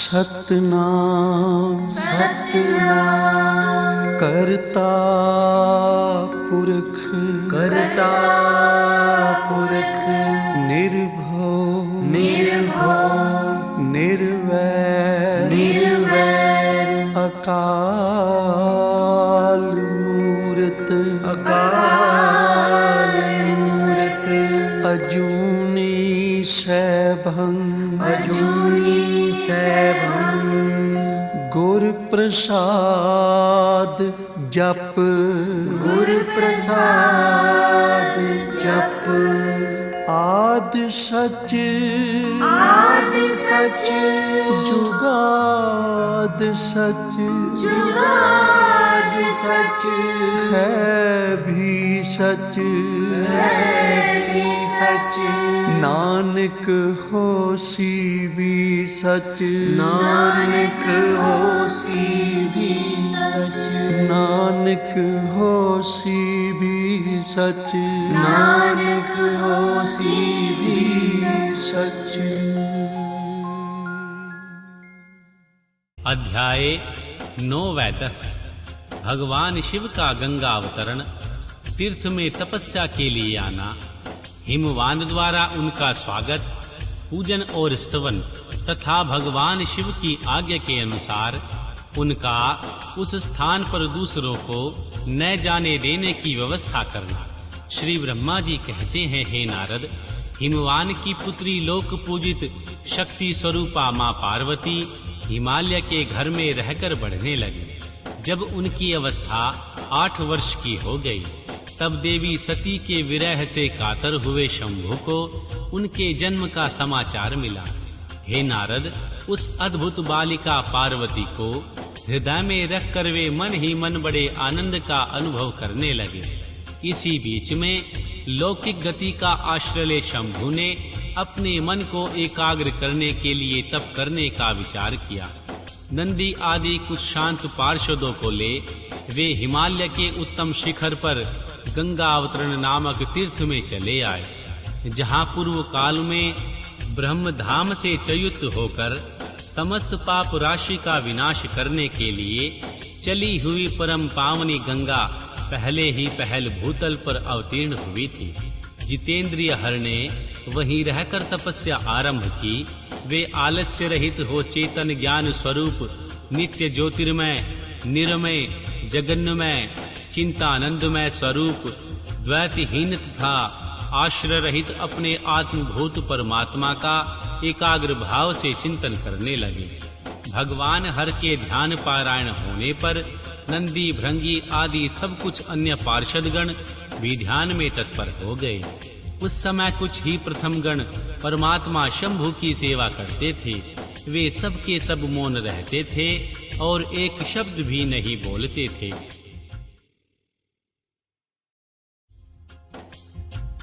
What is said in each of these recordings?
सतनाम सतनाम करता पुरख करता पुरख निर्भव निर्भव निर्वैर निर्वैर अकाल मूरत अकाल मूरत अजूनी सैभं अजूनी सैभं गुर प्रसाद जप गुर प्रसाद जप आद सच आदि सच जुगाद सच जुगाद सच है भी सच है भी सच नानक होसी भी सच नानक होसी भी सच नानक होसी भी सच नानक होसी भी सच। अध्याय 9-10 भगवान शिव का गंगा अवतरण, तीर्थ में तपस्या के लिए आना, हिमवान द्वारा उनका स्वागत, पूजन और स्तवन तथा भगवान शिव की आज्ञा के अनुसार उनका उस स्थान पर दूसरों को न जाने देने की व्यवस्था करना। श्री ब्रह्मा जी कहते हैं, हे नारद, हिमवान की पुत्री लोक पूजित शक्ति स्वरूपा मां पार्वती हिमालय के घर में रहकर बढ़ने लगी। जब उनकी अवस्था 8 वर्ष की हो गई, तब देवी सती के विरह से कातर हुए शंभु को उनके जन्म का समाचार मिला। हे नारद, उस अद्भुत बालिका पार्वती को हृदय में रखकर वे मन ही मन बड़े आनंद का अनुभव करने लगे। इसी बीच में लौकिक गति का आश्रय ले शंभु ने अपने मन को एकाग्र करने के लिए तप करने का विचार किया। नंदी आदि कुछ शांत पार्षदों को ले वे हिमालय के उत्तम शिखर पर गंगा अवतरण नामक तीर्थ में चले आए, जहाँ पूर्व काल में ब्रह्मधाम से च्युत होकर समस्त पाप राशि का विनाश करने के लिए चली हुई परम पावनी गंगा पहले ही पहल भूतल पर अवतीर्ण हुई थी। जितेंद्रिय हर ने वहीं रहकर तपस्या आरंभ की। वे आलस्य रहित हो चेतन ज्ञान स्वरूप नित्य ज्योतिर्मय निरमय जगन्मय चिंतानंदमय स्वरूप द्वैतहीन तथा आश्रय रहित अपने आत्मभूत परमात्मा का एकाग्र भाव से चिंतन करने लगे। भगवान हर के ध्यान पारायण होने पर नंदी भृंगी आदि सब कुछ अन्य पार्षदगण भी ध्यान में तत्पर हो गए। उस समय कुछ ही प्रथम गण परमात्मा शंभु की सेवा करते थे। वे सब के सब मौन रहते थे और एक शब्द भी नहीं बोलते थे।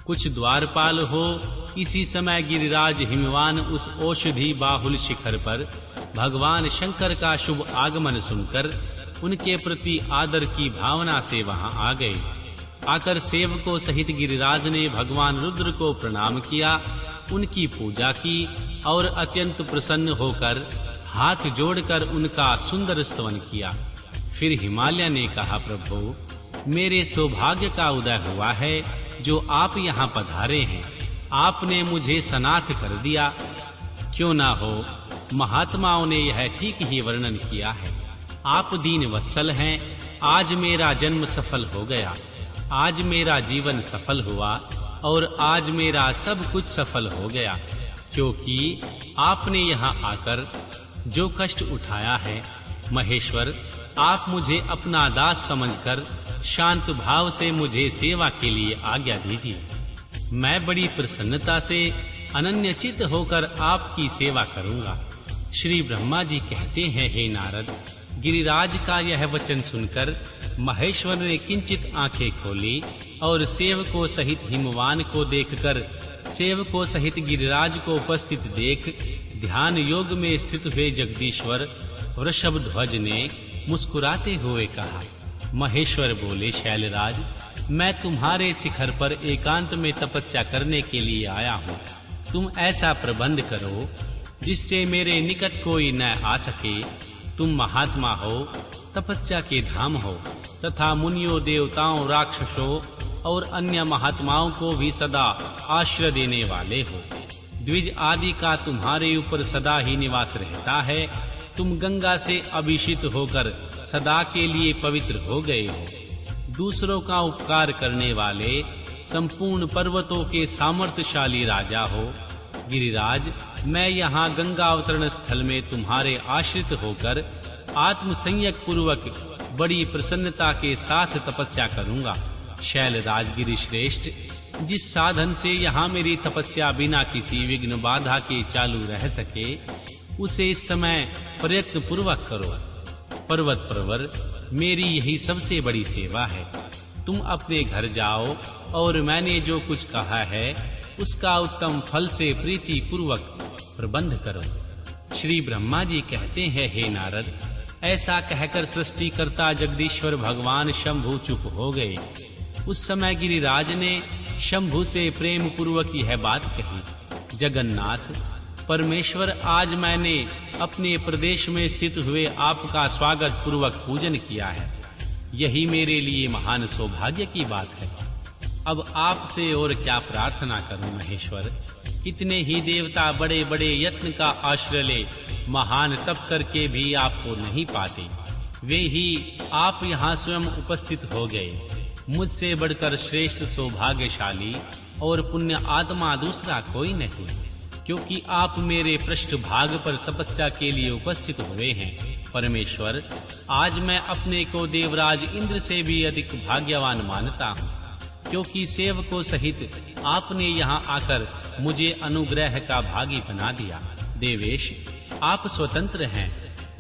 कुछ द्वारपाल हो, इसी समय गिरिराज हिमवान उस औषधि बाहुल शिखर पर भगवान शंकर का शुभ आगमन सुनकर उनके प्रति आदर की भावना से वहां आ गए। आकर सेवकों सहित गिरिराज ने भगवान रुद्र को प्रणाम किया, उनकी पूजा की और अत्यंत प्रसन्न होकर हाथ जोड़कर उनका सुंदर स्तवन किया। फिर हिमालय ने कहा, प्रभु, मेरे सौभाग्य का उदय हुआ है जो आप यहाँ पधारे हैं। आपने मुझे सनाथ कर दिया। क्यों ना हो, महात्माओं ने यह ठीक ही वर्णन किया है। आप दीन वत्सल हैं। आज मेरा जन्म सफल हो गया, आज मेरा जीवन सफल हुआ और आज मेरा सब कुछ सफल हो गया, क्योंकि आपने यहाँ आकर जो कष्ट उठाया है। महेश्वर, आप मुझे अपना दास समझकर शांत भाव से मुझे सेवा के लिए आज्ञा दीजिए। मैं बड़ी प्रसन्नता से अनन्यचित होकर आपकी सेवा करूंगा। श्री ब्रह्मा जी कहते हैं, हे नारद, गिरिराज का यह वचन सुनकर महेश्वर ने किंचित आंखें खोली और सेवकों सहित हिमवान को देखकर सेवकों सहित गिरिराज को उपस्थित देख ध्यान योग में स्थित हुए जगदीश्वर वृषभध्वज ने मुस्कुराते हुए कहा, महेश्वर बोले, शैलराज, मैं तुम्हारे शिखर पर एकांत में तपस्या करने के लिए आया हूँ। तुम ऐसा प्रबंध करो जिससे मेरे निकट कोई न आ सके। तुम महात्मा हो, तपस्या के धाम हो तथा मुनियों, देवताओं, राक्षसों और अन्य महात्माओं को भी सदा आश्रय देने वाले हो। द्विज आदि का तुम्हारे ऊपर सदा ही निवास रहता है। तुम गंगा से अभिषिक्त होकर सदा के लिए पवित्र हो गए हो। दूसरों का उपकार करने वाले संपूर्ण पर्वतों के सामर्थ्यशाली राजा हो। गिरिराज, मैं यहाँ गंगा अवतरण स्थल में तुम्हारे आश्रित होकर आत्म संयक पूर्वक बड़ी प्रसन्नता के साथ तपस्या करूंगा। शैलराज गिरिश्रेष्ठ, जिस साधन से यहाँ मेरी तपस्या बिना किसी विघ्न बाधा के चालू रह सके, उसे इस समय प्रयत्न पूर्वक करो। पर्वत प्रवर, मेरी यही सबसे बड़ी सेवा है। तुम अपने घर जाओ और मैंने जो कुछ कहा है उसका उत्तम फल से प्रीति पूर्वक प्रबंध करो। श्री ब्रह्मा जी कहते हैं, हे नारद, ऐसा कहकर सृष्टिकर्ता जगदीश्वर भगवान शंभु चुप हो गए। उस समय गिरिराज ने शंभु से प्रेम पूर्वक यह बात कही, जगन्नाथ परमेश्वर, आज मैंने अपने प्रदेश में स्थित हुए आपका स्वागत पूर्वक पूजन किया है। यही मेरे लिए महान सौभाग्य की बात है। अब आपसे और क्या प्रार्थना करूं महेश्वर। कितने ही देवता बड़े बड़े यत्न का आश्रय ले महान तप करके भी आपको नहीं पाते। वे ही आप यहाँ स्वयं उपस्थित हो गए। मुझसे बढ़कर श्रेष्ठ सौभाग्यशाली और पुण्य आत्मा दूसरा कोई नहीं, क्योंकि आप मेरे पृष्ठभाग पर तपस्या के लिए उपस्थित हुए हैं। परमेश्वर, आज मैं अपने को देवराज इंद्र से भी अधिक भाग्यवान मानता हूँ, क्योंकि सेवकों सहित आपने यहाँ आकर मुझे अनुग्रह का भागी बना दिया। देवेश, आप स्वतंत्र हैं,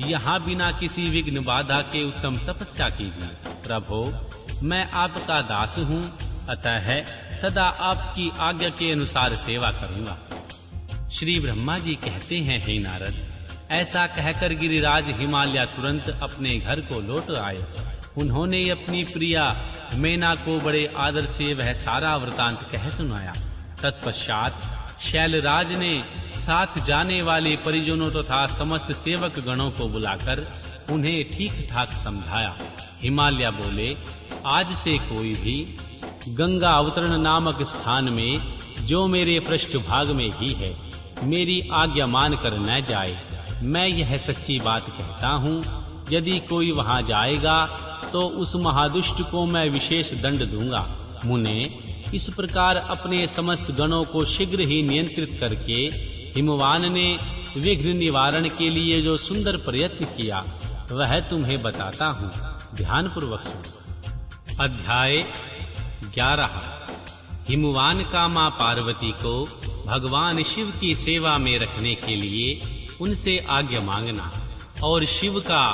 यहाँ बिना किसी विघ्न बाधा के उत्तम तपस्या कीजिए। प्रभो, मैं आपका दास हूँ, अतः सदा आपकी आज्ञा के अनुसार सेवा करूँगा। श्री ब्रह्मा जी कहते हैं, हे नारद, ऐसा कहकर गिरिराज हिमालय तुरंत अपने घर को लौट आए। उन्होंने अपनी प्रिया मैना को बड़े आदर से वह सारा वृतांत कह सुनाया। तत्पश्चात शैलराज ने साथ जाने वाले परिजनों तथा समस्त सेवक गणों को बुलाकर उन्हें ठीक ठाक समझाया। हिमालय बोले, आज से कोई भी गंगा अवतरण नामक स्थान में, जो मेरे पृष्ठभाग में ही है, मेरी आज्ञा मानकर न जाए। मैं यह सच्ची बात कहता हूँ, यदि कोई वहां जाएगा तो उस महादुष्ट को मैं विशेष दंड दूंगा। मुने, इस प्रकार अपने समस्त गणों को शीघ्र ही नियंत्रित करके हिमवान ने विघ्न निवारण के लिए जो सुंदर प्रयत्न किया वह तुम्हें बताता हूँ, ध्यान पूर्वक सुनो। अध्याय 11। हिमवान का मां पार्वती को भगवान शिव की सेवा में रखने के लिए उनसे आज्ञा मांगना और शिव का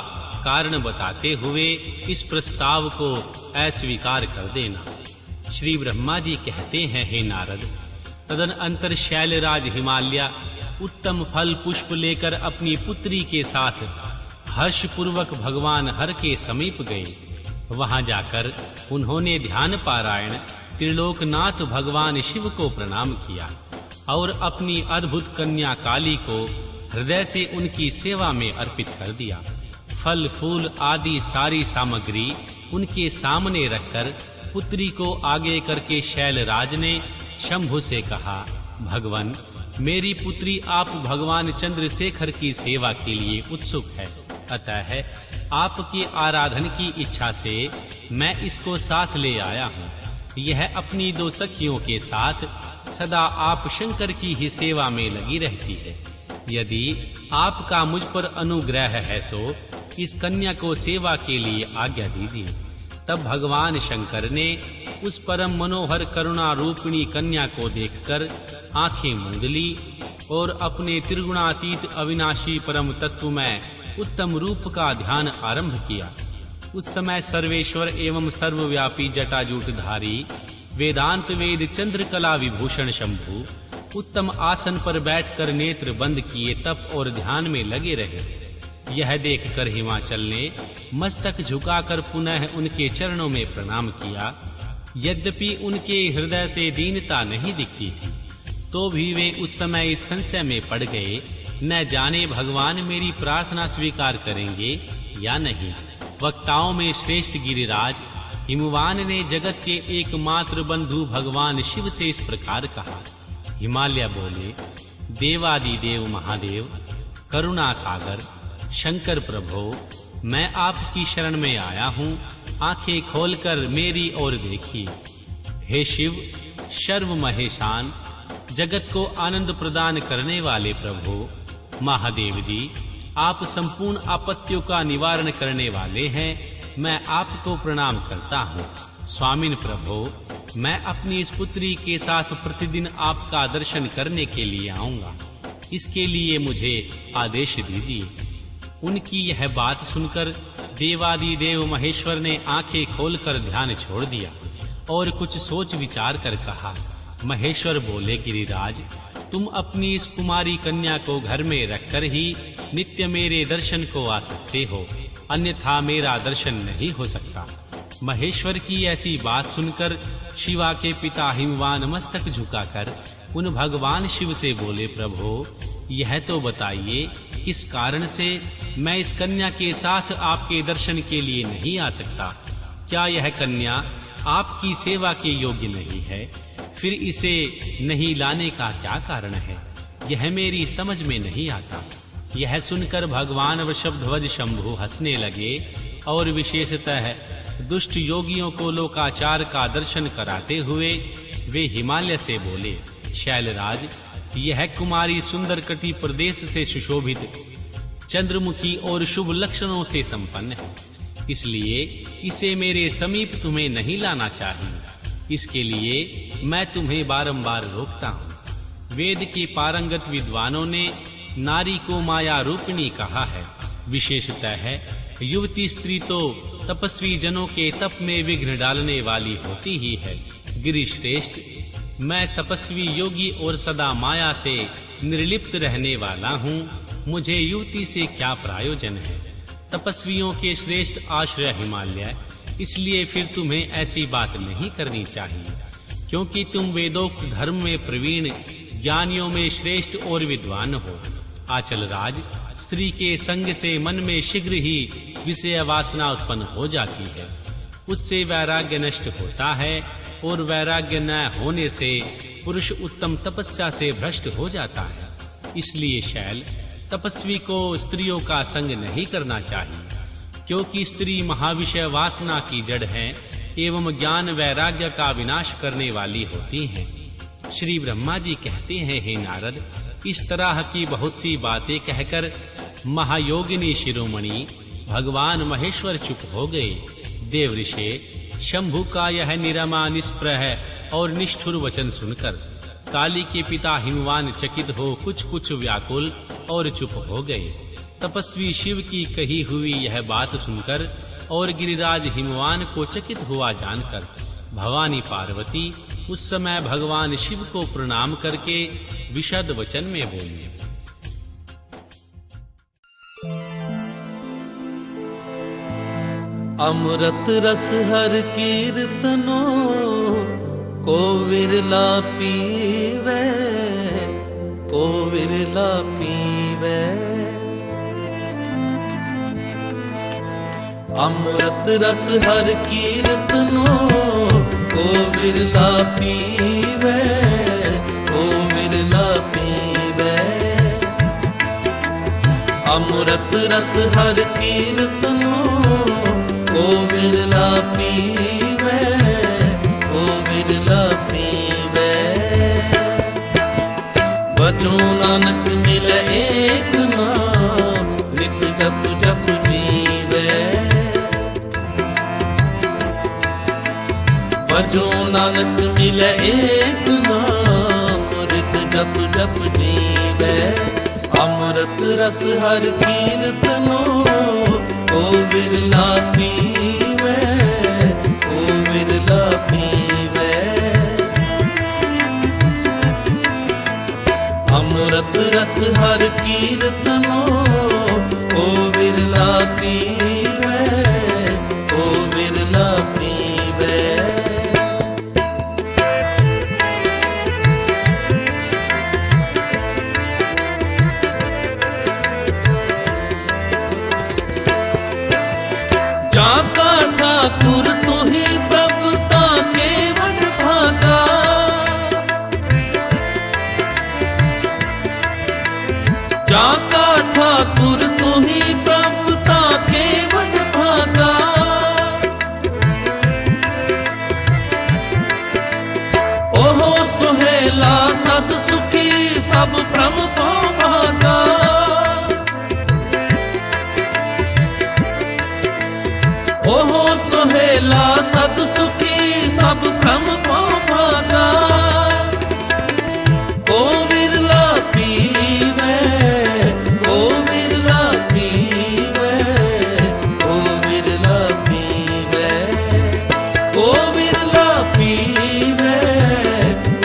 कारण बताते हुए इस प्रस्ताव को अस्वीकार कर देना। श्री ब्रह्मा जी कहते हैं, हे नारद, तदनंतर शैलराज हिमालय उत्तम फल पुष्प लेकर अपनी पुत्री के साथ हर्ष पूर्वक भगवान हर के समीप गए। वहां जाकर उन्होंने ध्यान पारायण त्रिलोकनाथ भगवान शिव को प्रणाम किया और अपनी अद्भुत कन्या काली को हृदय से उनकी सेवा में अर्पित कर दिया। फल फूल आदि सारी सामग्री उनके सामने रखकर पुत्री को आगे करके शैलराज ने शंभु से कहा, भगवान, मेरी पुत्री आप भगवान चंद्रशेखर की सेवा के लिए उत्सुक है, अतः आपकी आराधन की इच्छा से मैं इसको साथ ले आया हूँ। यह अपनी 2 सखियों के साथ सदा आप शंकर की ही सेवा में लगी रहती है। यदि आपका मुझ पर अनुग्रह है तो इस कन्या को सेवा के लिए आज्ञा दीजिए। तब भगवान शंकर ने उस परम मनोहर करुणा रूपिणी कन्या को देखकर आंखें मूंद ली और अपने त्रिगुणातीत अविनाशी परम तत्व में उत्तम रूप का ध्यान आरंभ किया। उस समय सर्वेश्वर एवं सर्वव्यापी जटाजूटधारी वेदांत वेद चंद्रकला विभूषण शंभु उत्तम आसन पर बैठकर नेत्र बंद किए तप और ध्यान में लगे रहे। यह देखकर हिमाचल ने मस्तक झुकाकर पुनः उनके चरणों में प्रणाम किया। यद्यपि उनके हृदय से दीनता नहीं दिखती थी, तो भी वे उस समय इस संशय में पड़ गए, न जाने भगवान मेरी प्रार्थना स्वीकार करेंगे या नहीं। वक्ताओं में श्रेष्ठ गिरिराज हिमवान ने जगत के एकमात्र बंधु भगवान शिव से इस प्रकार कहा। हिमालय बोले, देवादिदेव महादेव, करुणा सागर, शंकर प्रभो, मैं आपकी शरण में आया हूँ, आंखें खोलकर मेरी ओर देखिए। हे शिव, सर्व महेशान, जगत को आनंद प्रदान करने वाले प्रभु, महादेव जी, आप संपूर्ण आपत्तियों का निवारण करने वाले हैं। मैं आपको प्रणाम करता हूँ। स्वामिन प्रभो, मैं अपनी इस पुत्री के साथ प्रतिदिन आपका दर्शन करने के लिए आऊंगा, इसके लिए मुझे आदेश दीजिए। उनकी यह बात सुनकर देवादिदेव महेश्वर ने आंखें खोलकर ध्यान छोड़ दिया और कुछ सोच विचार कर कहा। महेश्वर बोले, गिरिराज, तुम अपनी इस कुमारी कन्या को घर में रखकर ही नित्य मेरे दर्शन को आ सकते हो, अन्यथा मेरा दर्शन नहीं हो सकता। महेश्वर की ऐसी बात सुनकर शिवा के पिता हिमवान मस्तक झुकाकर उन भगवान शिव से बोले, प्रभु, यह तो बताइए किस कारण से मैं इस कन्या के साथ आपके दर्शन के लिए नहीं आ सकता? क्या यह कन्या आपकी सेवा के योग्य नहीं है? फिर इसे नहीं लाने का क्या कारण है? यह मेरी समझ में नहीं आता। यह सुनकर भगवान वृषभध्वज शंभु हंसने लगे और विशेषतः दुष्ट योगियों को लोकाचार का दर्शन कराते हुए वे हिमालय से बोले, शैलराज, यह कुमारी सुंदर कटी प्रदेश से सुशोभित, चंद्रमुखी और शुभ लक्षणों से संपन्न है, इसलिए इसे मेरे समीप तुम्हें नहीं लाना चाहिए। इसके लिए मैं तुम्हें बारंबार रोकता हूँ। वेद के पारंगत विद्वानों ने नारी को माया रूपिणी कहा है। विशेषतः युवती स्त्री तो तपस्वी जनों के तप में विघ्न डालने वाली होती ही है। गिरिश्रेष्ठ, मैं तपस्वी योगी और सदा माया से निर्लिप्त रहने वाला हूँ। मुझे युवती से क्या प्रयोजन है? तपस्वियों के श्रेष्ठ आश्रय हिमालय, इसलिए फिर तुम्हें ऐसी बात नहीं करनी चाहिए, क्योंकि तुम वेदोक्त धर्म में प्रवीण, ज्ञानियों में श्रेष्ठ और विद्वान हो। आचल राज, स्त्री के संग से मन में शीघ्र ही विषय वासना उत्पन्न हो जाती है, उससे वैराग्य नष्ट होता है और वैराग्य न होने से पुरुष उत्तम तपस्या से भ्रष्ट हो जाता है। इसलिए शैल, तपस्वी को स्त्रियों का संग नहीं करना चाहिए, क्योंकि स्त्री महाविषय वासना की जड़ है एवं ज्ञान वैराग्य का विनाश करने वाली होती हैं। श्री ब्रह्मा जी कहते हैं, हे नारद, इस तरह की बहुत सी बातें कहकर महायोगिनी शिरोमणि भगवान महेश्वर चुप हो गए। देवऋषि, शंभु का यह निरमा, निष्प्रह और निष्ठुर वचन सुनकर काली के पिता हिमवान चकित हो कुछ व्याकुल और चुप हो गए। तपस्वी शिव की कही हुई यह बात सुनकर और गिरिराज हिमवान को चकित हुआ जानकर भवानी पार्वती उस समय भगवान शिव को प्रणाम करके विशद वचन में बोली। अमृत रस हर कीर्तनो को विरला पीवे, को विरला पीवे। अमृत रस हर कीर्तनो को विरला पीवे, को विरला पीवे। अमृत रस हर कीर्तनो को विरला पीवे, को विरला पीवे। बचो नानक मिले एक नाम, नित जप जप जीवे। बचो नानक मिले एक नाम, नित जप जप जीवे। अमृत रस हर कीर्तनो को विरला पीवे, को विरला पीवे। अमृत रस हर कीर्तनो को ठाकुर तू ही प्रभुता के वड भागा। जाका ठाकुर तू ही प्रभुता के वड भागा। ओहो सुहेला सद सुखी सब भ्रम पौ भागा। ओहो सुहेला सद सुखी सब भ्रम पौ भागा। ओ विरला पीवे, ओ विरला पीवे, ओ विरला पीवे, ओ विरला पीवे,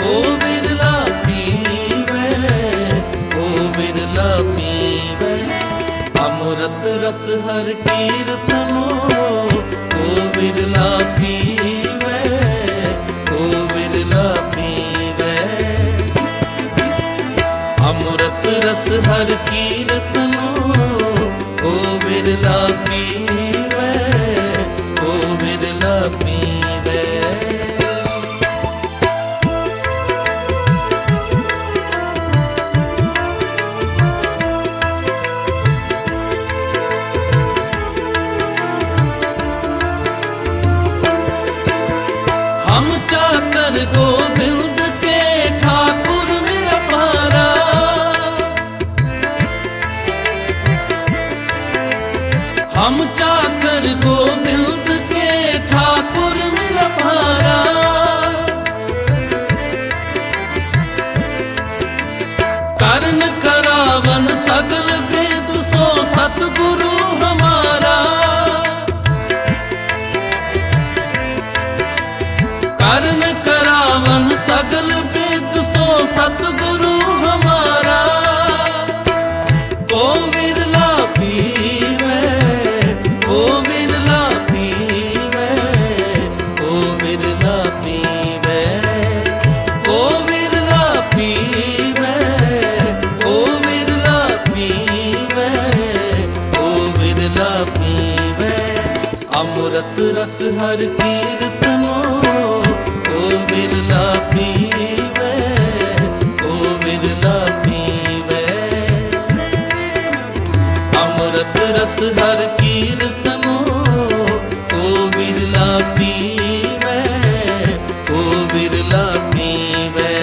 ओ विरला पीवे, ओ विरला पीवे। अमृत रस हर कीर्तनो ओ विरला पीवे, ओ विरला पीवे। अमृत रस हर कीर्तनो ओ विरला पीवे, ओ विरला पीवे। हम चाकर गोविंद के ठाकुर मेरा पारा। हम चाकर गोविंद के ठाकुर मेरा पारा। कर्ण करावन सगल वेद सो सतगुरु हमारा। कर्ण करावन सगल वेद सो सतगुरु हमारा। ओ विरला पीवे, ओ विरला पीवे, ओ विरला पीवे, ओ विरला पीवे, ओ विरला पीवे, ओ विरला पीवे। अमृत रस हर कीर्तनो ओ विरला पीवे, ओ विरला पीवे। अमृत रस हर कीर्तनो ओ विरला पीवे, ओ विरला पीवे।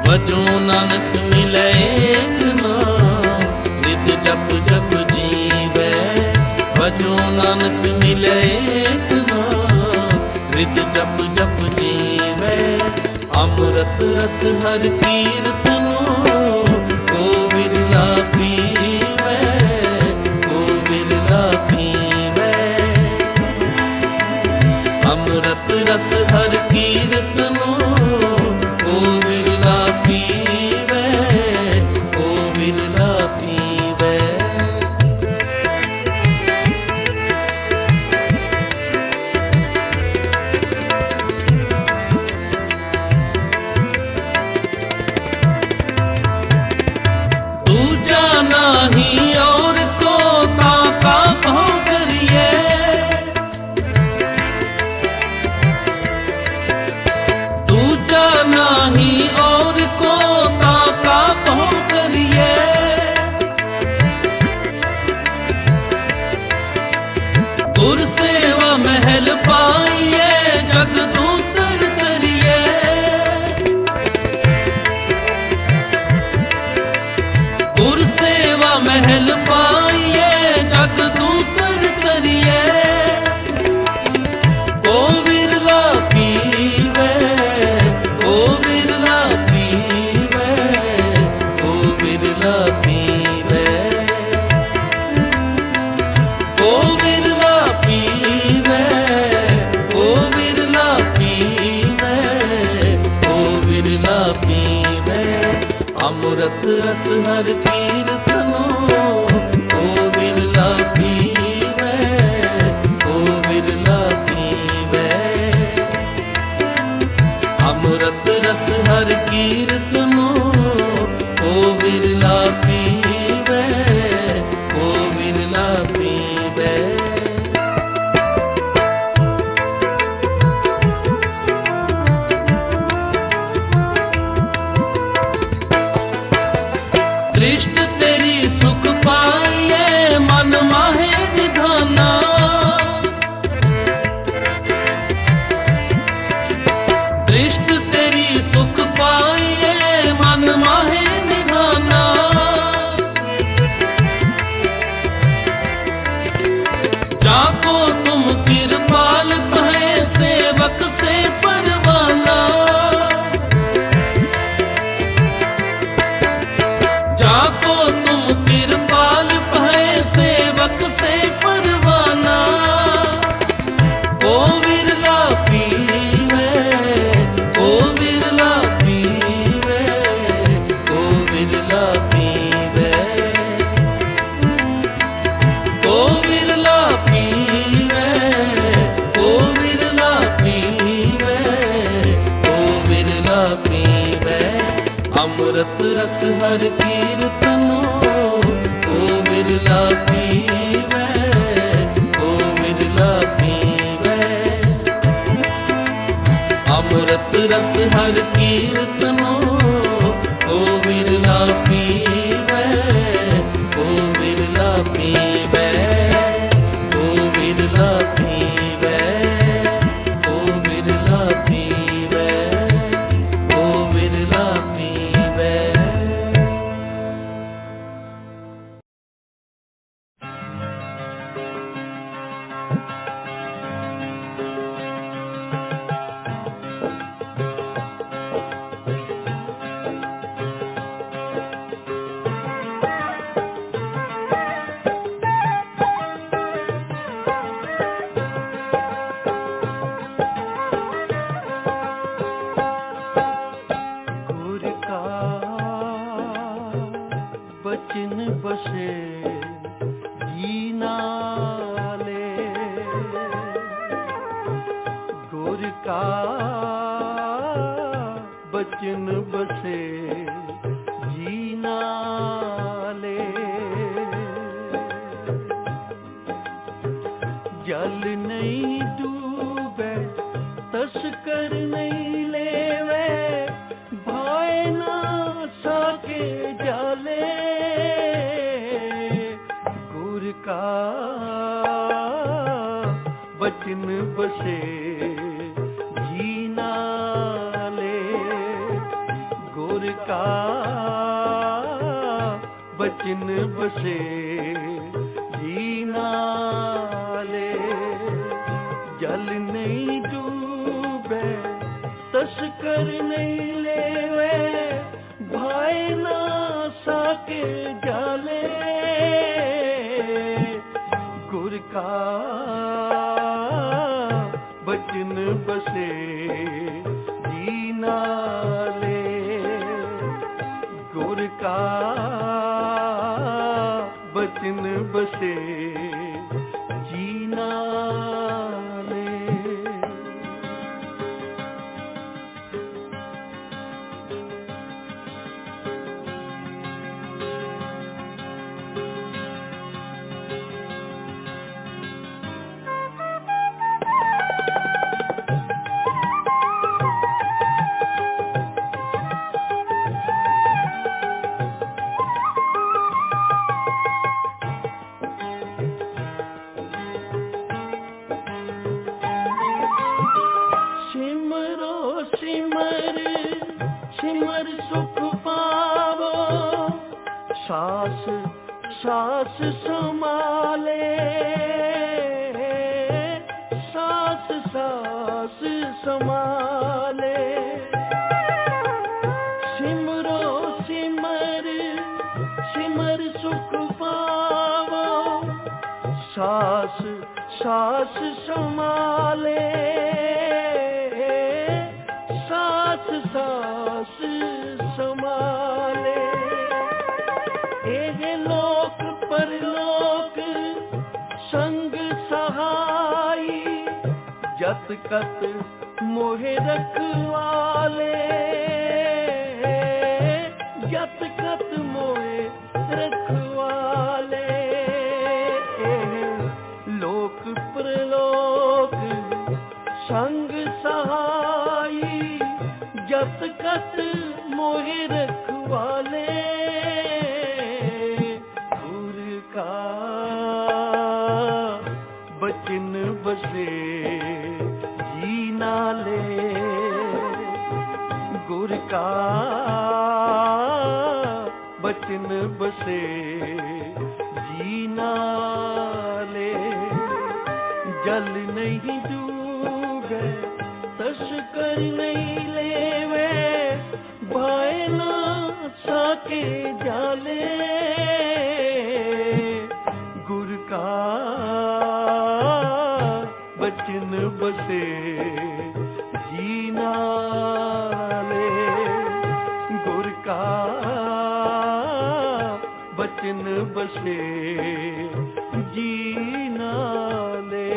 भजो नानक मिले एक नाम, नित जप जप जीवे। भजो नानक मिले एक नाम, नित जप जप जीवे। अमृत रस हर कीर्तनो ओ विरला पीवे, ओ विरला पीवे। अमृत रस हर कीर्तनो ओ विरला पीवे, ओ विरला पीवे। नहीं और को ताका भोगरिए। दूजा नहीं और को ताका भोगरिए। गुर सेवा महल पाइए जगदूतर तरिए। गुर सेवा महल पाइए जगदूतर तरिए। ओ विरला पीवे, ओ विरला पीवे, ओ विरला पीवे। ओ विरला पीवे, ओ विरला पीवे, ओ विरला पीवे। अमृत रस हर कीर्तनो ओ विरला पीवे, ओ विरला पीवे। अमृत रस हर कीर्तनो ओ विरला पीवे, ओ विरला पीवे। जाको तुम कृपाल भय सेवक से परवाना, जाको तुम कृपाल भय सेवक से परवाना। ओ विरला पीवे, ओ विरला पीवे, ओ विरला पीवे, ओ विरला पीवे, ओ विरला पीवे, ओ विरला पीवे। अमृत रस हर कीर्तनो, ओ विरला पीवे, ओ विरला पीवे। अमृत रस हर कीर्तनो, ओ विरला पीवे, ओ विरला पीवे, ओ विरला पीवे, ओ विरला पीवे, ओ विरला पीवे। गुर का बचन बसे जी नाले, गुर का बचन बसे जी नाले। जल नहीं डूबे तस्कर नहीं लेवे, भाए ना साके जाले। गुर का बचन बसे जी नाले, गुर का बचन बसे जी नाले। जल नहीं डूबे तस्कर नहीं लेवे, भाई ना साके जाले। गुर का बचन बसे जी नाले, गुर का बचन बसे जी नाले। सिमर सुख पावो, सास सास संभाले, सास सास संभाले। सिमरो सिमर सिमर सुख पावो, सास सास संभाले, सास सास संभाले। एह लोक परलोक संग सहाई, जत कत मोहे रखवाले, जत कत मोहे रखवाले। लोक परलोक संग सहाई, जत कत मोहे रखवाले। गुर का बचन बसे जी नाले, गुर का बचन बसे जी नाले। जल नहीं डूबे तस्कर नहीं लेवे भाई ना साके जाले गुर का बचन बसे जीना ले गुर का बचन बसे जीना ले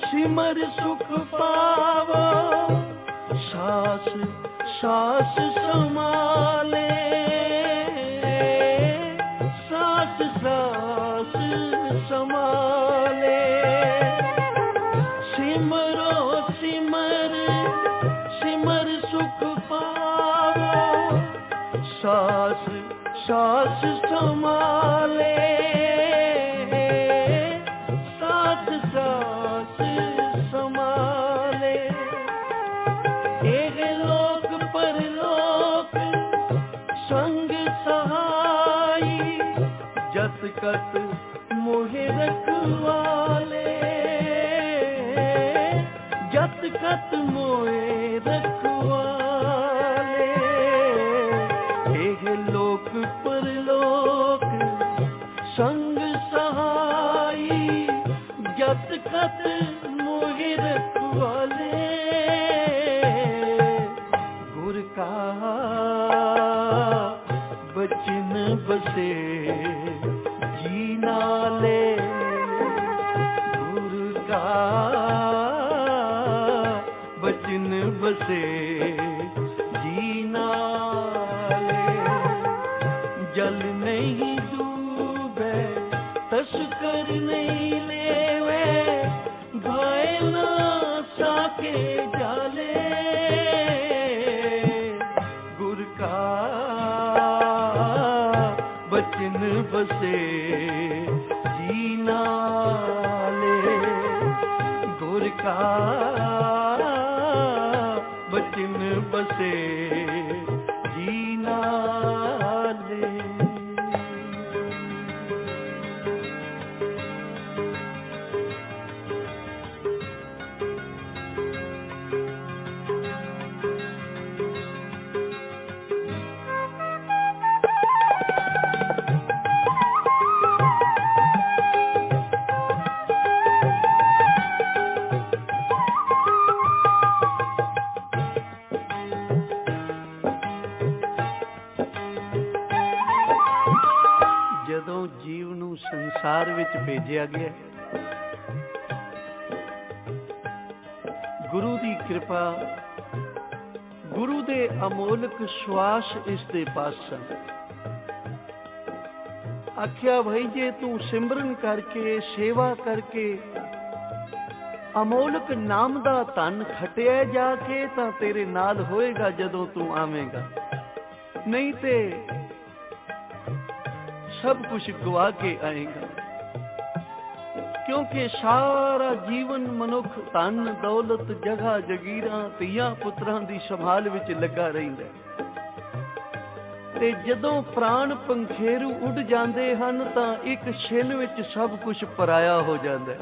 सिमर सुख पावो सास सास समाले सास सास समाले सिमरो सिमर सिमर सुख पावो सास सास समाले सास सास समाले एह लोक परलोक संग सहाई जत कत मोहे रखवाले जत कत मोहे रखवाले एह लोक परलोक संग सहाई जत कत मोहि रखवाले गुर का बचन बसे जीना ले गुर का बचन बसे जीना ले जल नहीं डूबे तस्कर नहीं लेवे भाई ना साके जाले गुर का बचन बसे जीना ले गुर का बचन बसे जीना ले ਜਦੋਂ ਜੀਵ ਨੂੰ ਸੰਸਾਰ ਵਿੱਚ ਭੇਜਿਆ ਗਿਆ ਗੁਰੂ ਦੀ ਕਿਰਪਾ ਗੁਰੂ ਦੇ ਅਮੋਲਕ ਸਵਾਸ ਇਸ ਦੇ ਪਾਸ ਸਨ ਆਖਿਆ ਭਾਈ ਜੇ ਤੂੰ ਸਿਮਰਨ ਕਰਕੇ ਸੇਵਾ ਕਰਕੇ ਅਮੋਲਕ ਨਾਮ ਦਾ ਧਨ ਖਟਿਆ ਜਾ ਕੇ ਤਾਂ ਤੇਰੇ ਨਾਲ ਹੋਏਗਾ ਜਦੋਂ ਤੂੰ ਆਵੇਂਗਾ ਨਹੀਂ ਤੇ सब कुछ गवा के आएगा क्योंकि सारा जीवन मनुख धन दौलत जगह जगीरां ਧੀਆਂ ਪੁੱਤਰਾਂ ਦੀ ਸੰਭਾਲ ਵਿੱਚ ਲੱਗਾ ਰਹਿੰਦਾ ਤੇ ਜਦੋਂ ਪ੍ਰਾਣ ਪੰਖੇਰੂ ਉੱਡ ਜਾਂਦੇ ਹਨ ਤਾਂ ਇੱਕ ਛਿਨ ਵਿੱਚ ਸਭ ਕੁਝ ਪਰਾਇਆ ਹੋ ਜਾਂਦਾ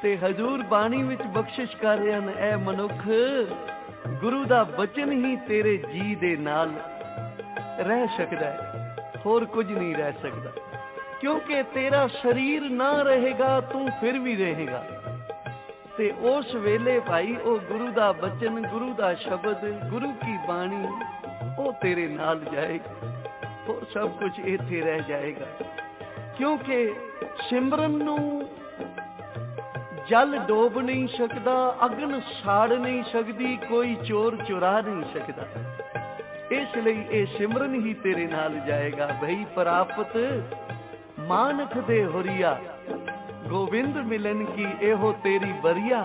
ਤੇ ਹਜ਼ੂਰ ਬਾਣੀ ਵਿੱਚ ਬਖਸ਼ਿਸ਼ ਕਰ ਰਹੇ ਹਨ ਐ ਮਨੁੱਖ ਗੁਰੂ ਦਾ ਬਚਨ ਹੀ ਤੇਰੇ ਜੀ ਦੇ ਨਾਲ ਰਹਿ ਸਕਦਾ ਹੈ ਹੋਰ ਕੁਝ ਨਹੀਂ ਰਹਿ ਸਕਦਾ ਕਿਉਂਕਿ ਤੇਰਾ ਸਰੀਰ ਨਾ ਰਹੇਗਾ ਤੂੰ ਫਿਰ ਵੀ ਰਹੇਗਾ ਤੇ ਉਸ ਵੇਲੇ ਭਾਈ ਉਹ ਗੁਰੂ ਦਾ ਬਚਨ ਗੁਰੂ ਦਾ ਸ਼ਬਦ ਗੁਰੂ ਕੀ ਬਾਣੀ ਉਹ ਤੇਰੇ ਨਾਲ ਜਾਏਗਾ ਉਹ ਸਭ ਕੁਝ ਇੱਥੇ ਰਹਿ ਜਾਏਗਾ ਕਿਉਂਕਿ ਸਿਮਰਨ ਨੂੰ ਜਲ ਡੋਬ ਨਹੀਂ ਸਕਦਾ ਅਗਨ ਸਾੜ ਨਹੀਂ ਸਕਦੀ ਕੋਈ ਚੋਰ ਚੁਰਾ ਨਹੀਂ ਸਕਦਾ ਇਸ ਲਈ ਇਹ ਸਿਮਰਨ ਹੀ ਤੇਰੇ ਨਾਲ ਜਾਏਗਾ ਭਈ ਪ੍ਰਾਪਤ ਮਾਨਖ ਦੇ ਹੋਰੀਆ ਗੋਬਿੰਦ ਮਿਲਨ ਕੀ ਇਹੋ ਤੇਰੀ ਬਰੀਆ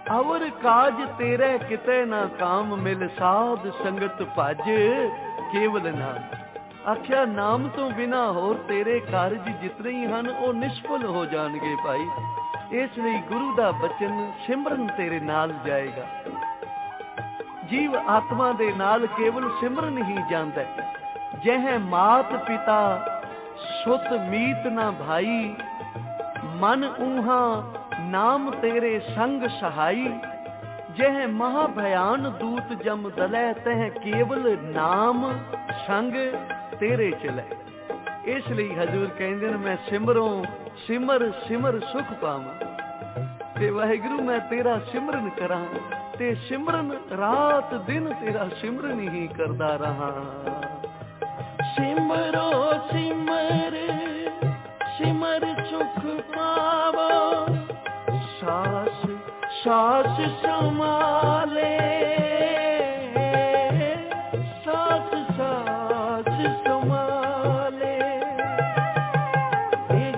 अवर काज तेरे किते ना काम, मिल साध संगत भज केवल नाम। आख्या नाम तो बिना होर तेरे कारज जितने ही ਹਨ ਉਹ ਨਿਸ਼ਫਲ ਹੋ ਜਾਣਗੇ ਭਾਈ। ਇਸ ਲਈ ਗੁਰੂ ਦਾ ਬਚਨ ਸਿਮਰਨ ਤੇਰੇ ਨਾਲ ਜਾਏਗਾ। ਜੀਵ ਆਤਮਾ ਦੇ ਨਾਲ ਕੇਵਲ ਸਿਮਰਨ ਹੀ ਜਾਂਦਾ ਹੈ। ਜਹ ਮਾਤ ਪਿਤਾ ਸੁਤ ਮੀਤ ਨਾ ਭਾਈ, ਮਨ ਊਹਾ ਨਾਮ ਤੇਰੇ ਸੰਗ ਸਹਾਈ। जह महाभयान दूत जम दलै, तह केवल नाम संग तेरे चलै। इस ਲਈ हजूर कहंदे ने मैं सिमरों सिमर सिमर सुख पावां। ते वाहिगुरु मैं तेरा सिमरन करां, ते सिमरन रात दिन तेरा सिमरन ही करदा रहा। सिमरो सिमर सिमर सुख पावो, सास सास संभाले, सास सास संभाले।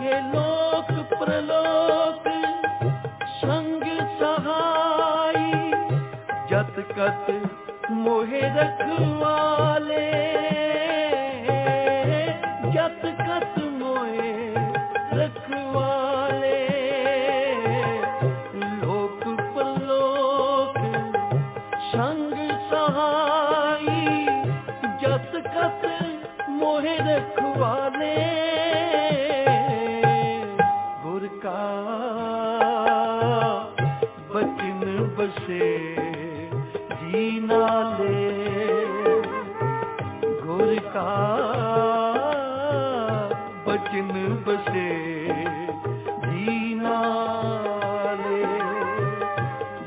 ये लोक प्रलोक संग सहाई, जत कत मोहे रखवाले, जत कत मोहे रखवाले। संग सहाई, जत कत मोहे रखवाले। गुर का बचन बसे जी नाले, गुर का बचन बसे जी नाले।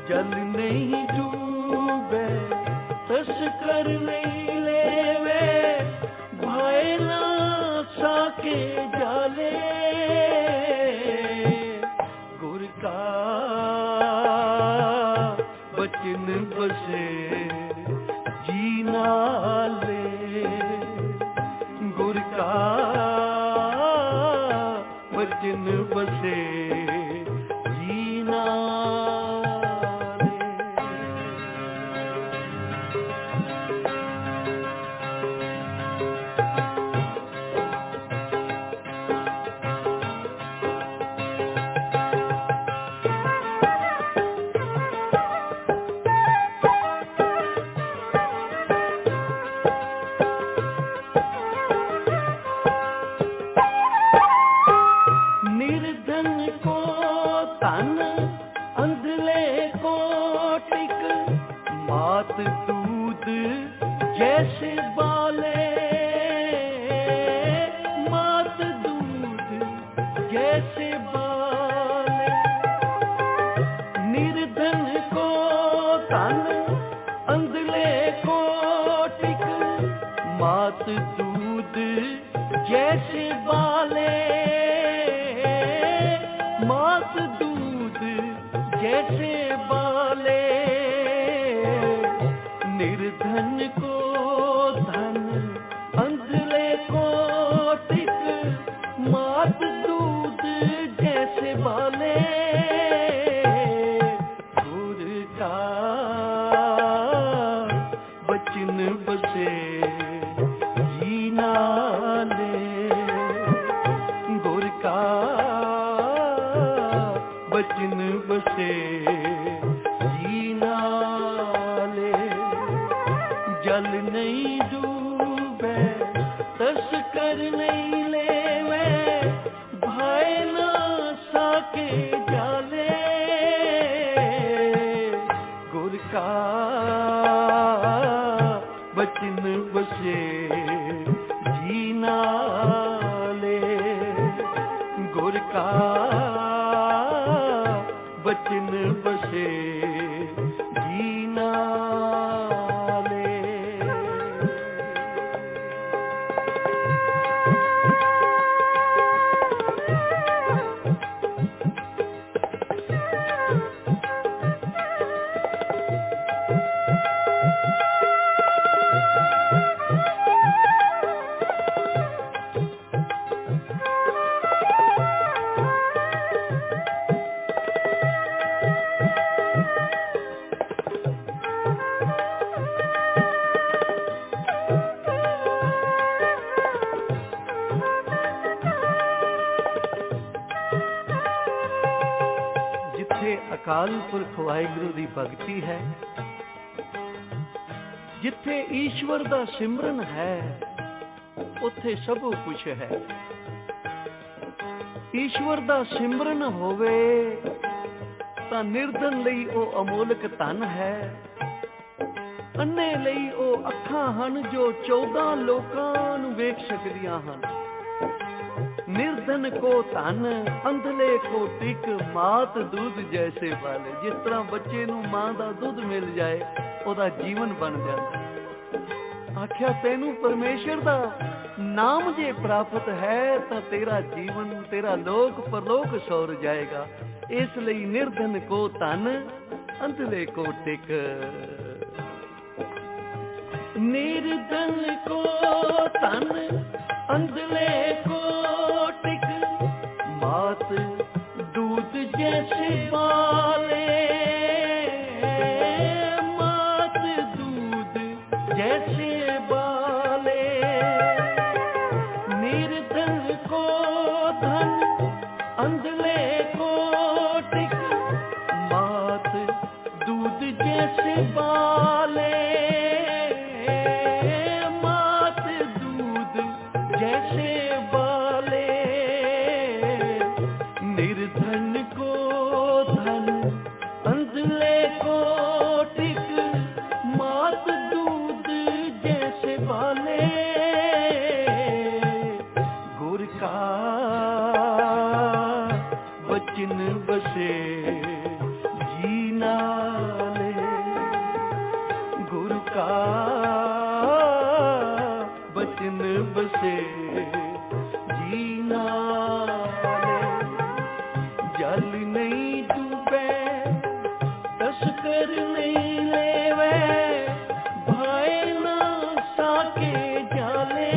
जल नहीं कर नहीं लेवे, भाई ना साके जाले। गुर का बचन बसे जी नाले, गुर का बचन बसे जी नाले। दूध जैसे बाले, मात दूध जैसे बाले। निर्धन को धन, अंधले को टिक, मात दूध जैसे बाले। मात दूध जैसे बाले। निर्धन को धन, अंधले को टिक, मात दूध जैसे बाले। गुर का बचन बसे जी नाले, गुर का बचन बसे जी नाले। जल नहीं डूबे, तस कर नहीं लेवे, भाई ना साके जाले। गुर का बचन बसे जी नाले, गुर का बचन बसे जी नाले। ਜਿੱਥੇ ਅਕਾਲ ਪੁਰਖ ਵਾਹਿਗੁਰੂ ਦੀ ਭਗਤੀ ਹੈ, ਜਿੱਥੇ ਈਸ਼ਵਰ ਦਾ ਸਿਮਰਨ ਹੈ, ਉੱਥੇ ਸਭ ਕੁਝ ਹੈ। ਈਸ਼ਵਰ ਦਾ ਸਿਮਰਨ ਹੋਵੇ ਤਾਂ ਨਿਰਧਨ ਲਈ ਉਹ ਅਮੋਲਕ ਧਨ ਹੈ, ਅੰਨੇ ਲਈ ਉਹ ਅੱਖਾਂ ਹਨ ਜੋ 14 ਲੋਕਾਂ ਨੂੰ ਵੇਖ ਸਕਦੀਆਂ ਹਨ। ਨਿਰਧਨ ਕੋ ਧਨ, ਅੰਧਲੇ ਕੋ ਟਿਕ, ਮਾਤ ਦੁੱਧ ਜੈਸੇ ਵਾਲੇ। ਜਿਸ ਤਰ੍ਹਾਂ ਬੱਚੇ ਨੂੰ ਮਾਂ ਦਾ ਦੁੱਧ ਮਿਲ ਜਾਏ ਉਹਦਾ ਜੀਵਨ ਬਣ ਜਾਂਦਾ। ਆਖਿਆ ਤੈਨੂੰ ਪਰਮੇਸ਼ਰ ਦਾ ਨਾਮ ਜੇ ਪ੍ਰਾਪਤ ਹੈ ਤਾਂ ਤੇਰਾ ਜੀਵਨ, ਤੇਰਾ ਲੋਕ ਪਰਲੋਕ ਸੌਰ ਜਾਏਗਾ। ਇਸ ਲਈ ਨਿਰਧਨ ਕੋ ਧਨ, ਅੰਧਲੇ ਕੋ ਟਿਕ। ਨਿਰਧਨ ਕੋ ਧਨ, ਅੰਧਲੇ ਕੋ ਟਿਕ, ਮਾਤ दूध जैसे बाले, मात दूध जैसे बाले। निर्धन को धन, अंधले को टिक, मात दूध जैसे बाले, मात दूध जैसे बाले। निर्धन को धन, अंधले को टिक, मात दूध जैसे बाले। गुर का बचन बसे जी नाले, गुरु का बचन बसे जी नाले। जल नहीं डूबे, तस्कर नहीं लेवे, भाए ना साके जाले।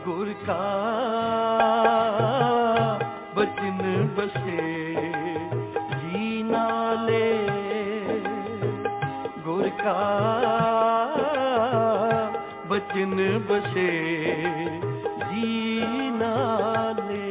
गुर का बचन बसे जी नाले, गुर का बचन बसे जी नाले।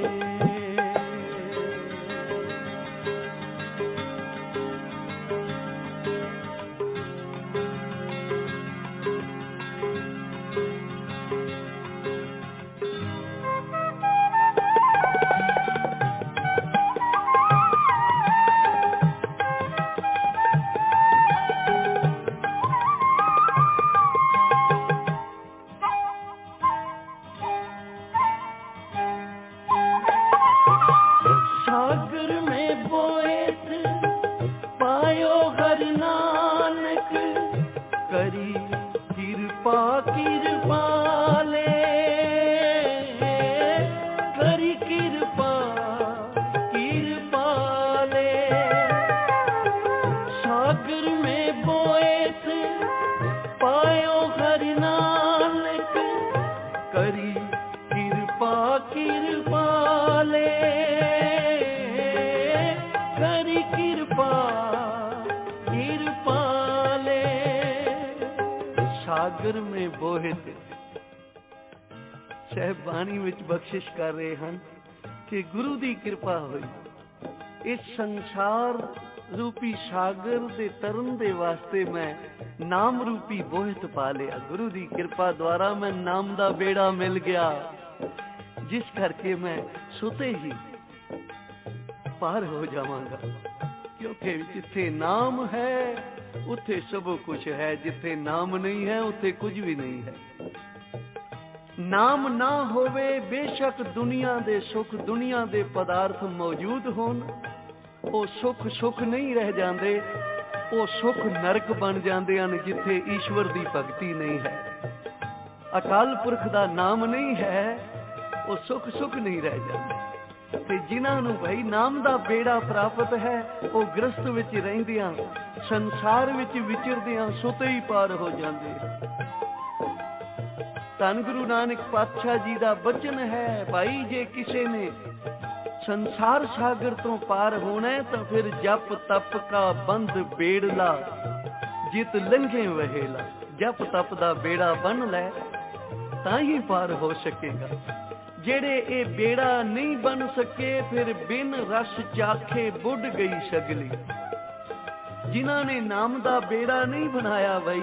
सागर में बोएत पायो हर नानक, करी कृपा कृपाले, करी कृपा कृपाले। सागर में बोएत पायो हर नानक, करी कृपा कृपाले, करी कृपा कृपाले। सागर में बोहित ਸਹਿਬਾਨੀ ਵਿੱਚ ਬਖਸ਼ਿਸ਼ ਕਰ ਰਹੇ ਹਨ ਕਿ ਗੁਰੂ ਦੀ ਕਿਰਪਾ ਹੋਈ। ਇਸ ਸੰਸਾਰ ਰੂਪੀ ਸਾਗਰ ਦੇ ਤਰਨ ਦੇ ਵਾਸਤੇ ਮੈਂ ਨਾਮ ਰੂਪੀ ਬੋਹਿਤ ਪਾ ਲਿਆ। ਗੁਰੂ ਦੀ ਕਿਰਪਾ ਦੁਆਰਾ ਮੈਂ ਨਾਮ ਦਾ ਬੇੜਾ ਮਿਲ ਗਿਆ, ਜਿਸ ਕਰਕੇ ਮੈਂ ਸੁਤੇ ਹੀ ਪਾਰ ਹੋ ਜਾਵਾਂਗਾ। ਕਿਉਂਕਿ ਜਿੱਥੇ ਨਾਮ ਹੈ ਉੱਥੇ ਸਭ ਕੁਝ ਹੈ, ਜਿੱਥੇ ਨਾਮ ਨਹੀਂ ਹੈ ਉੱਥੇ ਕੁਝ ਵੀ ਨਹੀਂ ਹੈ। ਨਾਮ ਨਾ ਹੋਵੇ ਬੇਸ਼ੱਕ ਦੁਨੀਆ ਦੇ ਸੁੱਖ, ਦੁਨੀਆ ਦੇ ਪਦਾਰਥ ਮੌਜੂਦ ਹੋਣ, ਉਹ ਸੁੱਖ ਸੁੱਖ ਨਹੀਂ ਰਹਿ ਜਾਂਦੇ, ਉਹ ਸੁੱਖ ਨਰਕ ਬਣ ਜਾਂਦੇ ਹਨ ਜਿੱਥੇ ਈਸ਼ਵਰ ਦੀ ਭਗਤੀ ਨਹੀਂ ਹੈ, ਅਕਾਲ ਪੁਰਖ ਦਾ ਨਾਮ ਨਹੀਂ ਹੈ, ਉਹ ਸੁੱਖ ਸੁੱਖ ਨਹੀਂ ਰਹਿ ਜਾਂਦੇ। ਤੇ ਜਿਨ੍ਹਾਂ ਨੂੰ ਭਾਈ ਨਾਮ ਦਾ ਬੇੜਾ ਪ੍ਰਾਪਤ ਹੈ ਉਹ ਗ੍ਰਸਤ ਵਿੱਚ ਰਹਿੰਦਿਆਂ, ਸੰਸਾਰ ਵਿੱਚ ਵਿਚਰਦਿਆਂ ਸੁਤੇ ਹੀ ਪਾਰ ਹੋ ਜਾਂਦੇ। ਧੰਨ ਗੁਰੂ ਨਾਨਕ ਪਾਤਸ਼ਾਹ ਜੀ ਦਾ ਬਚਨ ਹੈ, ਭਾਈ ਜੇ ਕਿਸੇ ਨੇ ਸੰਸਾਰ ਸਾਗਰ ਤੋਂ ਪਾਰ ਹੋਣਾ ਤਾਂ ਫਿਰ ਜਪ ਤਪ ਕਾ ਬੰਧ ਬੇੜਲਾ, ਜਿਤ ਲੰਘੇ ਵਹੇਲਾ। ਜਪ ਤਪ ਦਾ ਬੇੜਾ ਬੰਨ ਲੈ ਤਾਂ ਹੀ ਪਾਰ ਹੋ ਸਕੇਗਾ। ਜਿਹੜੇ ਇਹ ਬੇੜਾ ਨਹੀਂ ਬਣ ਸਕੇ, ਫਿਰ ਬਿਨ ਰਸ ਚਾਖੇ ਬੁੱਢ ਗਈ ਸਗਲੀ। ਜਿਨ੍ਹਾਂ ਨੇ ਨਾਮ ਦਾ ਬੇੜਾ ਨਹੀਂ ਬਣਾਇਆ ਬਈ,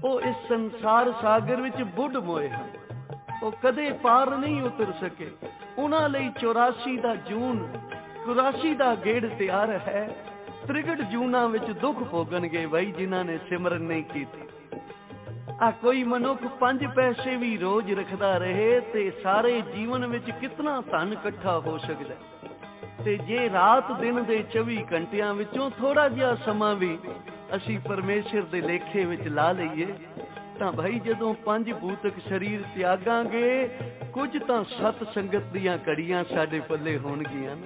ਉਹ ਇਸ ਸੰਸਾਰ ਸਾਗਰ ਵਿੱਚ ਬੁੱਢ ਮੋਏ ਹਨ, ਉਹ ਕਦੇ ਪਾਰ ਨਹੀਂ ਉਤਰ ਸਕੇ। ਉਹਨਾਂ ਲਈ 84 ਦਾ ਜੂਨ 84 ਦਾ ਗੇੜ ਤਿਆਰ ਹੈ। 63 ਜੂਨਾਂ ਵਿੱਚ ਦੁੱਖ ਭੋਗਣਗੇ ਬਈ ਜਿਨ੍ਹਾਂ ਨੇ ਸਿਮਰਨ ਨਹੀਂ ਕੀਤੀ। ਆ ਕੋਈ ਮਨੁੱਖ 5 ਪੈਸੇ ਵੀ ਰੋਜ਼ ਰੱਖਦਾ ਰਹੇ ਤੇ ਸਾਰੇ ਜੀਵਨ ਵਿੱਚ ਕਿਤਨਾ ਧਨ ਇਕੱਠਾ ਹੋ ਸਕਦਾ। ਤੇ ਜੇ ਰਾਤ ਦਿਨ ਦੇ 24 ਘੰਟਿਆਂ ਵਿੱਚੋਂ ਥੋੜਾ ਜਿਹਾ ਸਮਾਂ ਵੀ ਅਸੀਂ ਪਰਮੇਸ਼ਰ ਦੇ ਲੇਖੇ ਵਿੱਚ ਲਾ ਲਈਏ, ਤਾਂ ਭਾਈ ਜਦੋਂ 5 ਭੂਤਕ ਸਰੀਰ ਤਿਆਗਾਂਗੇ, ਕੁਝ ਤਾਂ ਸਤ ਸੰਗਤ ਦੀਆਂ ਘੜੀਆਂ ਸਾਡੇ ਪੱਲੇ ਹੋਣਗੀਆਂ,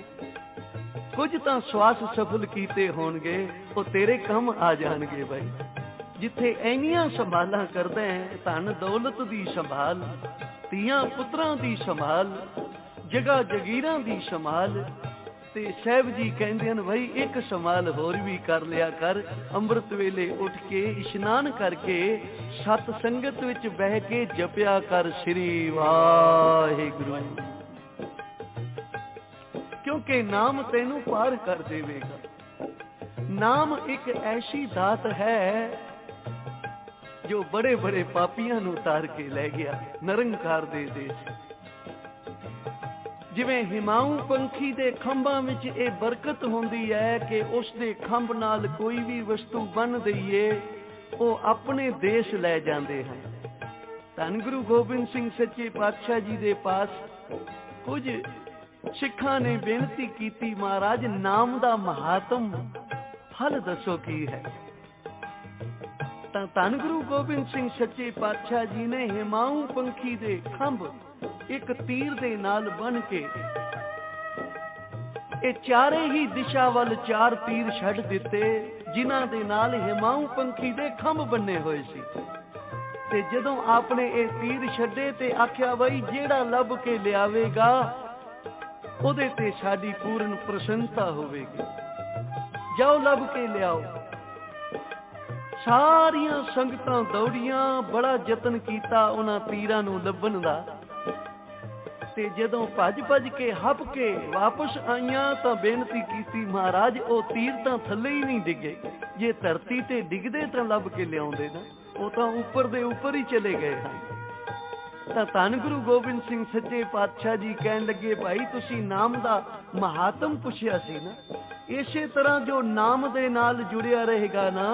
ਕੁਝ ਤਾਂ ਸਵਾਸ ਸਫਲ ਕੀਤੇ ਹੋਣਗੇ, ਉਹ ਤੇਰੇ ਕੰਮ ਆ ਜਾਣਗੇ ਭਾਈ। ਜਿੱਥੇ ਐਨੀਆਂ ਸੰਭਾਲਾਂ ਕਰਦਾ ਹੈ, ਧਨ ਦੌਲਤ ਦੀ ਸੰਭਾਲ, ਧੀਆਂ ਪੁੱਤਰਾਂ ਦੀ ਸੰਭਾਲ, ਜਗ੍ਹਾ ਜਗੀਰਾਂ ਦੀ ਸੰਭਾਲ, ਤੇ ਸਾਹਿਬ ਜੀ ਕਹਿੰਦੇ ਹਨ ਭਾਈ ਇੱਕ ਸੰਭਾਲ ਹੋਰ ਵੀ ਕਰ ਲਿਆ ਕਰ। ਅੰਮ੍ਰਿਤ ਵੇਲੇ ਉੱਠ ਕੇ ਇਸ਼ਨਾਨ ਕਰਕੇ ਸਤ ਸੰਗਤ ਵਿੱਚ ਬਹਿ ਕੇ ਜਪਿਆ ਕਰ ਸ੍ਰੀ ਵਾਹਿਗੁਰੂ, ਕਿਉਂਕਿ ਨਾਮ ਤੈਨੂੰ ਪਾਰ ਕਰ ਦੇਵੇਗਾ। ਨਾਮ ਇੱਕ ਐਸੀ ਦਾਤ ਹੈ ਜੋ ਬੜੇ ਬੜੇ ਪਾਪੀਆਂ ਨੂੰ ਉਤਾਰ ਕੇ ਲੈ ਗਿਆ ਨਿਰੰਕਾਰ ਦੇ ਦੇਸ਼। ਜਿਵੇਂ ਹਿਮਾਊ ਪੰਖੀ ਦੇ ਖੰਭਾਂ ਵਿੱਚ ਇਹ ਬਰਕਤ ਹੁੰਦੀ ਹੈ ਕਿ ਉਸ ਦੇ ਖੰਭ ਨਾਲ ਕੋਈ ਵੀ ਵਸਤੂ ਬੰਨ ਦਈਏ, ਉਹ ਆਪਣੇ ਦੇਸ਼ ਲੈ ਜਾਂਦੇ ਹਨ। ਧੰਨ ਗੁਰੂ ਗੋਬਿੰਦ ਸਿੰਘ ਸੱਚੇ ਪਾਤਸ਼ਾਹ ਜੀ ਦੇ ਪਾਸ ਕੁਝ ਸਿੱਖਾਂ ਨੇ ਬੇਨਤੀ ਕੀਤੀ, ਮਹਾਰਾਜ ਨਾਮ ਦਾ ਮਹਾਤਮ ਫਲ ਦੱਸੋ ਕੀ ਹੈ। ਤਾਂ ਧੰਨ ਗੁਰੂ ਗੋਬਿੰਦ ਸਿੰਘ ਸੱਚੇ ਪਾਤਸ਼ਾਹ ਜੀ ਨੇ ਹਿਮਾਊ ਪੰਖੀ ਦੇ ਖੰਭ ਇੱਕ ਤੀਰ ਦੇ ਨਾਲ ਬੰਨ ਕੇ ਇਹ ਚਾਰੇ ਹੀ ਦਿਸ਼ਾ ਵੱਲ 4 ਤੀਰ ਛੱਡ ਦਿੱਤੇ, ਜਿਨ੍ਹਾਂ ਦੇ ਨਾਲ ਹਿਮਾਊ ਪੰਖੀ ਦੇ ਖੰਭ ਬੰਨੇ ਹੋਏ ਸੀ। ਤੇ ਜਦੋਂ ਆਪਨੇ ਇਹ ਤੀਰ ਛੱਡੇ ਤੇ ਆਖਿਆ ਬਈ ਜਿਹੜਾ ਲੱਭ ਕੇ ਲਿਆਵੇਗਾ ਉਹਦੇ ਤੇ ਸਾਡੀ ਪੂਰਨ ਪ੍ਰਸੰਨਤਾ ਹੋਵੇਗੀ, ਜਾਓ ਲੱਭ ਕੇ ਲਿਆਓ। ਸਾਰੀਆਂ ਸੰਗਤਾਂ ਦੌੜੀਆਂ, ਬੜਾ ਯਤਨ ਕੀਤਾ ਉਹਨਾਂ ਤੀਰਾਂ ਨੂੰ ਲੱਭਣ ਦਾ, ਤੇ ਜਦੋਂ ਭੱਜ ਭੱਜ ਕੇ ਹੱਪ ਕੇ ਵਾਪਸ ਆਈਆਂ ਤਾਂ ਬੇਨਤੀ ਕੀਤੀ, ਮਹਾਰਾਜ ਉਹ ਤੀਰ ਤਾਂ ਥੱਲੇ ਹੀ ਨਹੀਂ ਡਿੱਗੇ, ਜੇ ਧਰਤੀ ਤੇ ਡਿੱਗਦੇ ਤਾਂ ਲੱਭ ਕੇ ਲਿਆਉਂਦੇ ਨਾ, ਉਹ ਤਾਂ ਉੱਪਰ ਦੇ ਉੱਪਰ ਹੀ ਚਲੇ ਗਏ ਹਨ। ਤਾਂ ਧੰਨ ਗੁਰੂ ਗੋਬਿੰਦ ਸਿੰਘ ਸੱਚੇ ਪਾਤਸ਼ਾਹ ਜੀ ਕਹਿਣ ਲੱਗੇ, ਭਾਈ ਤੁਸੀਂ ਨਾਮ ਦਾ ਮਹਾਤਮ ਪੁੱਛਿਆ ਸੀ ਨਾ, ਇਸੇ ਤਰ੍ਹਾਂ ਜੋ ਨਾਮ ਦੇ ਨਾਲ ਜੁੜਿਆ ਰਹੇਗਾ ਨਾ,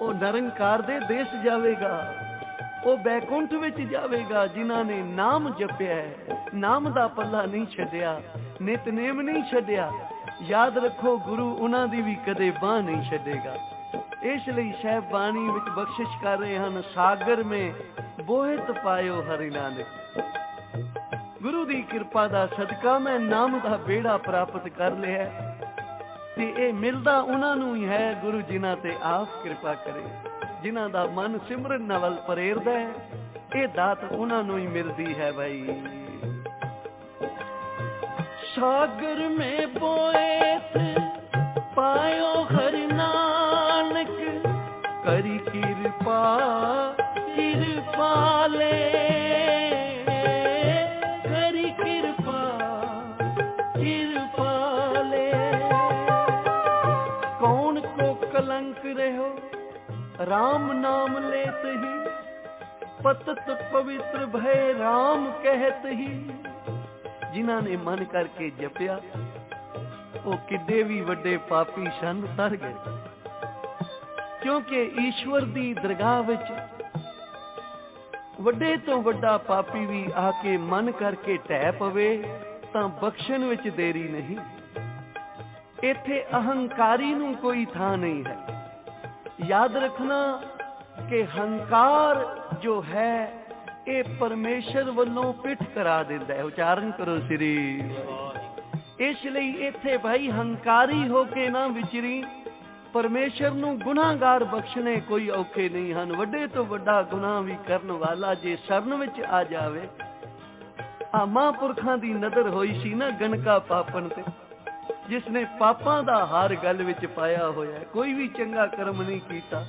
ਉਹ ਨਿਰੰਕਾਰ ਦੇ ਦੇਸ਼ ਜਾਵੇਗਾ, ਉਹ ਬੈਕੁੰਠ ਵਿੱਚ ਜਾਵੇਗਾ। ਜਿਨ੍ਹਾਂ ਨੇ ਨਾਮ ਜਪਿਆ ਹੈ, ਨਾਮ ਦਾ ਪੱਲਾ ਨਹੀਂ ਛੱਡਿਆ, ਨਿਤਨੇਮ ਨਹੀਂ ਛੱਡਿਆ, ਯਾਦ ਰੱਖੋ ਗੁਰੂ ਉਹਨਾਂ ਦੀ ਵੀ ਕਦੇ ਬਾਂਹ ਨਹੀਂ ਛੱਡੇਗਾ। ਇਸ ਲਈ ਸਾਹਿਬ ਬਾਣੀ ਵਿੱਚ ਬਖਸ਼ਿਸ਼ ਕਰ ਰਹੇ ਹਨ, ਸਾਗਰ ਮੇ ਬੋਹਿਤ ਪਾਇਓ ਹਰਿ ਨਾਨਕ। ਗੁਰੂ ਦੀ ਕਿਰਪਾ ਦਾ ਸਦਕਾ ਮੈਂ ਨਾਮ ਦਾ ਬੇੜਾ ਪ੍ਰਾਪਤ ਕਰ ਲਿਆ, ਤੇ ਇਹ ਮਿਲਦਾ ਉਹਨਾਂ ਨੂੰ ਹੀ ਹੈ ਗੁਰੂ ਜਿਨ੍ਹਾਂ ਤੇ ਆਪ ਕਿਰਪਾ ਕਰੇ, ਜਿਨ੍ਹਾਂ ਦਾ ਮਨ ਸਿਮਰਨ ਵੱਲ ਪ੍ਰੇਰਦਾ ਹੈ, ਇਹ ਦਾਤ ਉਹਨਾਂ ਨੂੰ ਹੀ ਮਿਲਦੀ ਹੈ ਭਾਈ। ਸਾਗਰ ਮੇ ਬੋਇਤ ਪਾਇਓ ਹਰਿ ਨਾਨਕ, ਕਰੀ ਕਿਰਪਾ ਕਿਰਪਾਲੇ ਕਰੀ ਕਿਰਪਾ ਕਿਰਪਾਲੇ। ਕੌਣ ਕੋ ਕਲੰਕ ਰਹਿਓ राम नाम लेत ही, पतत पवित्र भय राम कहत ही। जिन्हां ने मन करके जपिया वो किड्डे भी वड्डे पापी सन तर गए, क्योंकि ईश्वर दी दरगाह विच वड्डे तो वड्डा पापी भी आके मन करके ढह पवे तां बख्शण विच देरी नहीं। इत्थे अहंकारी नूं कोई थां नहीं है। याद रखना कि हंकार जो है ये परमेश्वर वालों पिठ करा देता है। उच्चारण करो श्री। इसलिए इत्थे भाई हंकारी होके ना विचरी, परमेश्वर नूं गुनाहगार बख्शने कोई औखे नहीं हन। वड्डे तो वड्डा गुनाह भी करन वाला जे शरण विच आ जावे, आ महापुरखां दी नज़र होई सी ना गणका पापन ते, जिसने पापां दा हार गल विच पाया होया, कोई भी चंगा कर्म नहीं कीता,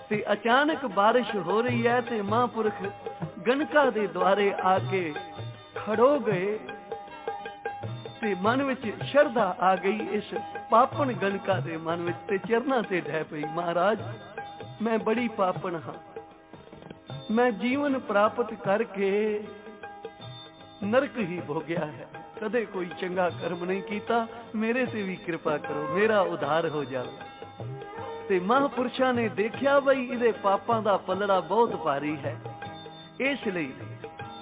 ते अचानक बारिश हो रही है ते महापुरख गणका दे द्वारे आके ਖੜੋ ਗਏ ਤੇ ਮਨ ਵਿੱਚ ਸ਼ਰਧਾ ਆ ਗਈ ਇਸ ਪਾਪਣ ਗਣਕਾ ਦੇ ਮਨ ਵਿੱਚ ਤੇ ਚਰਨਾਂ ਤੇ ਢਹਿ ਪਈ। ਮਹਾਰਾਜ, ਮੈਂ ਬੜੀ ਪਾਪਣ ਹਾਂ, ਮੈਂ ਜੀਵਨ ਪ੍ਰਾਪਤ ਕਰਕੇ ਨਰਕ ਹੀ ਭੋਗਿਆ ਹੈ, ਕਦੇ ਕੋਈ ਚੰਗਾ ਕਰਮ ਨਹੀਂ ਕੀਤਾ, ਮੇਰੇ ਤੇ ਵੀ ਕਿਰਪਾ ਕਰੋ, ਮੇਰਾ ਉਧਾਰ ਹੋ ਜਾਵੇ। ਤੇ ਮਹਾਂਪੁਰਸ਼ਾਂ ਨੇ ਦੇਖਿਆ ਬਈ ਇਹਦੇ ਪਾਪਾਂ ਦਾ ਪਲੜਾ ਬਹੁਤ ਭਾਰੀ ਹੈ, ਇਸ ਲਈ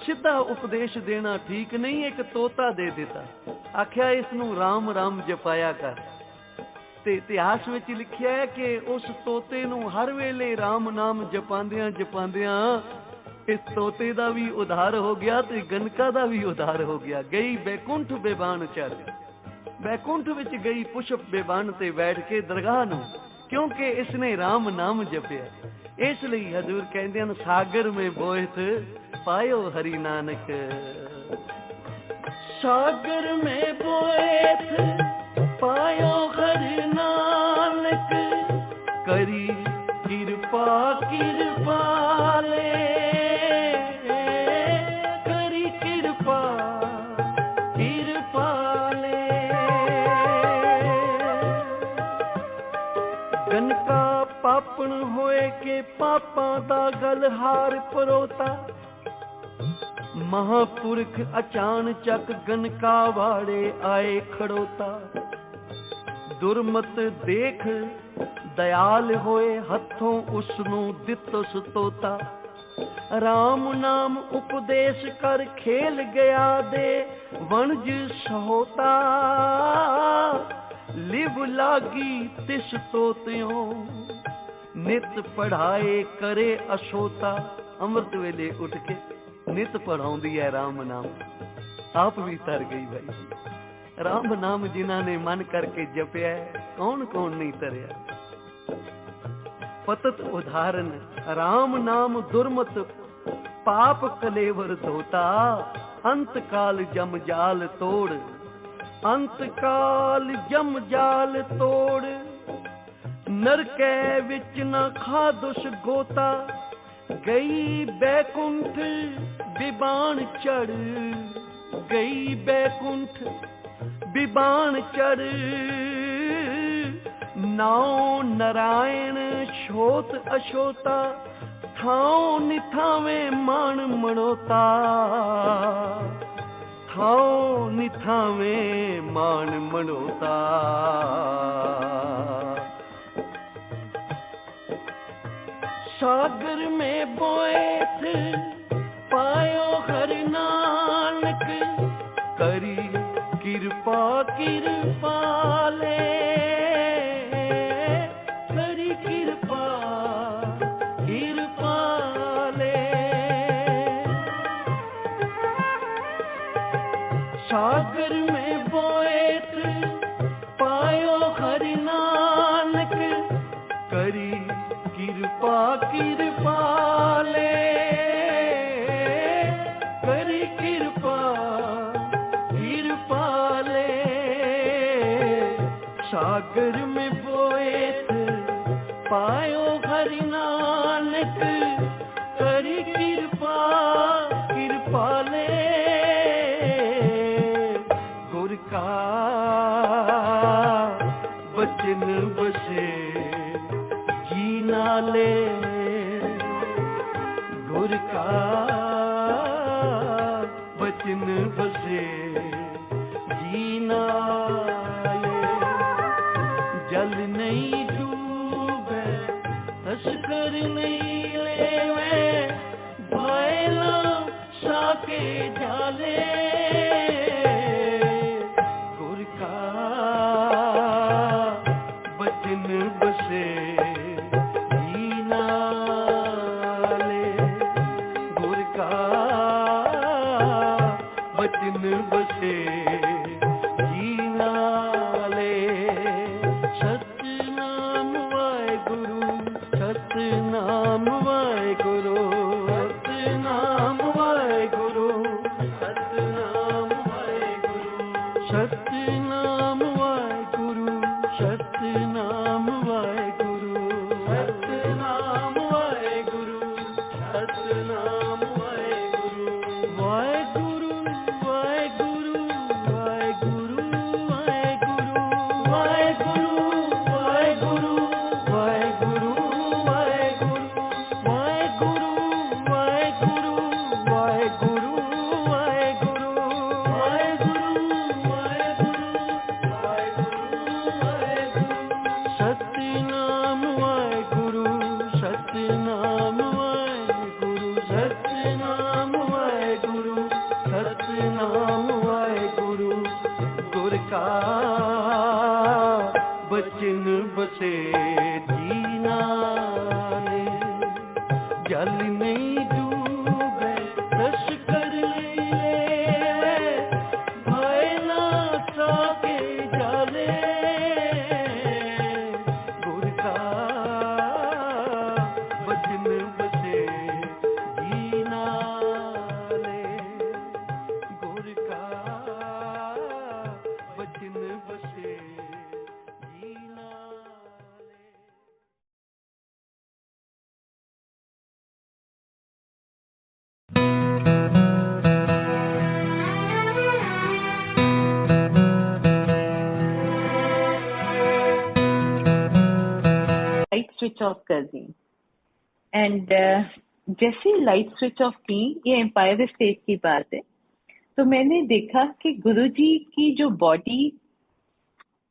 ਸਿੱਧਾ ਉਪਦੇਸ਼ ਦੇਣਾ ਠੀਕ ਨਹੀਂ, ਇੱਕ ਤੋਤਾ ਦੇ ਦਿੱਤਾ, ਆਖਿਆ ਇਸ ਨੂੰ ਰਾਮ ਰਾਮ ਜਪਾਇਆ ਕਰ। ਤੇ ਇਤਿਹਾਸ ਵਿੱਚ ਲਿਖਿਆ ਹੈ ਕਿ ਉਸ ਤੋਤੇ ਨੂੰ ਹਰ ਵੇਲੇ ਰਾਮ ਨਾਮ ਜਪਾਂਦਿਆਂ ਜਪਾਂਦਿਆਂ ਇਸ ਤੋਤੇ ਦਾ ਵੀ ਉਧਾਰ ਹੋ ਗਿਆ ਤੇ ਗਨਕਾ ਦਾ ਵੀ ਉਧਾਰ ਹੋ ਗਿਆ। ਗਈ ਬੈਕੁੰਠ ਬੇਬਾਨ ਚੜ, ਬੈਕੁੰਠ ਵਿੱਚ ਗਈ ਪੁਸ਼ਪ ਬੇਬਾਨ ਤੇ ਬੈਠ ਕੇ ਦਰਗਾਹ ਨੂੰ, ਕਿਉਂਕਿ ਇਸਨੇ ਰਾਮ ਨਾਮ ਜਪਿਆ। ਇਸ ਲਈ ਹਜ਼ੂਰ ਕਹਿੰਦੇ ਹਨ, ਸਾਗਰ ਮੇਂ ਬੋਇਤ ਪਾਇਓ ਹਰੀ ਨਾਨਕ। ਸਾਗਰ ਮੇਂ ਬੋਇਤ ਪਾਇਓ ਹਰਿ ਨਾਨਕ, ਕਰੀ ਕਿਰਪਾ ਕਿਰਪਾਲੇ, ਕਰੀ ਕਿਰਪਾ ਕਿਰਪਾਲੇ। ਗਨਕਾ ਪਾਪਣ ਹੋਏ ਕੇ ਪਾਪਾਂ ਦਾ ਗਲਹਾਰ ਪਰੋਤਾ, ਮਹਾਪੁਰਖ ਅਚਾਨਚਕ ਗਨਕਾ ਵਾੜੇ ਆਏ ਖੜੋਤਾ। ਦੁਰਮਤ ਦੇਖ ਦਇਆਲ ਹੋਏ, ਹੱਥੋਂ ਉਸ ਨੂੰ ਦਿੱਤੋ ਤੋਤਾ। ਰਾਮ ਨਾਮ ਉਪਦੇਸ਼ ਕਰ ਖੇਲ ਗਿਆ ਦੇ ਵਣਜ ਸਹੋਤਾ। ਲਿਵ ਲਾਗੀ ਤਿਸ ਤੋਤਿਓ, ਨਿਤ ਪੜਾਏ ਕਰੇ ਅਸੋਤਾ। ਅੰਮ੍ਰਿਤ ਵੇਲੇ ਉੱਠ ਕੇ ਨਿਤ ਪੜਾਉਂਦੀ ਹੈ ਰਾਮ ਨਾਮ, ਆਪ ਵੀ ਤਰ ਗਈ ਭਾਈ। ਰਾਮ ਨਾਮ ਜਿਨ੍ਹਾਂ ਨੇ ਮਨ ਕਰਕੇ ਜਪਿਆ, ਕੌਣ ਕੌਣ ਨਹੀਂ ਤਰਿਆ। ਪਤਤ ਉਦਾਹਰਨ ਰਾਮ ਨਾਮ ਦੁਰਮਤ ਪਾਪ ਕਲੇਵਰ ਧੋਤਾ। ਅੰਤ ਕਾਲ ਜਮ ਜਾਲ ਤੋੜ, ਅੰਤ ਕਾਲ ਜਮ ਜਾਲ ਤੋੜ। ਨਰਕੈ ਵਿੱਚ ਨਾ ਖਾਦੁਸ ਗੋਤਾ। ਗਈ ਬੈਕੁੰਠ ਬਿਬਾਨ ਚੜ, ਗਈ ਬੈਕੁੰਠ ਬਿਬਾਨ ਚੜ। ਨਾਉ ਨਰਾਇਣ ਛੋਤ ਅਛੋਤਾ। ਥਾਉ ਨਿਥਾਵੇਂ ਮਾਣ ਮਣੋਤਾ, ਥਾਉ ਨਿਥਾਵੇਂ ਮਾਣ ਮਣੋਤਾ। सागर में बोएत पायो हर नानक। करी कृपा कृपाले, करी कृपा कृपाले। सागर में बोएत पायो हर नानक। करी कृपा कृपाले, करी कृपा कृपाले। सागर में बोएत पायो हरि नानक। करी कृपा कृपाले। गुर का बचन बसे नाले, गुर का बचन बसे जी नाले। जल नहीं डूबे तस्कर नहीं लेवे, भायला साके जाले। गुर का बचन बसे बसे जी नाले। Satnam Waheguru, Satnam Waheguru, Satnam Waheguru, Satnam Waheguru, Satnam Waheguru, Satnam Waheguru, Satnam Waheguru, Satnam Waheguru. Waheguru light switch off कर दी एंड जैसे ही लाइट स्विच ऑफ की, ये एम्पायर स्टेट की बात है, तो मैंने देखा कि गुरुजी की जो बॉडी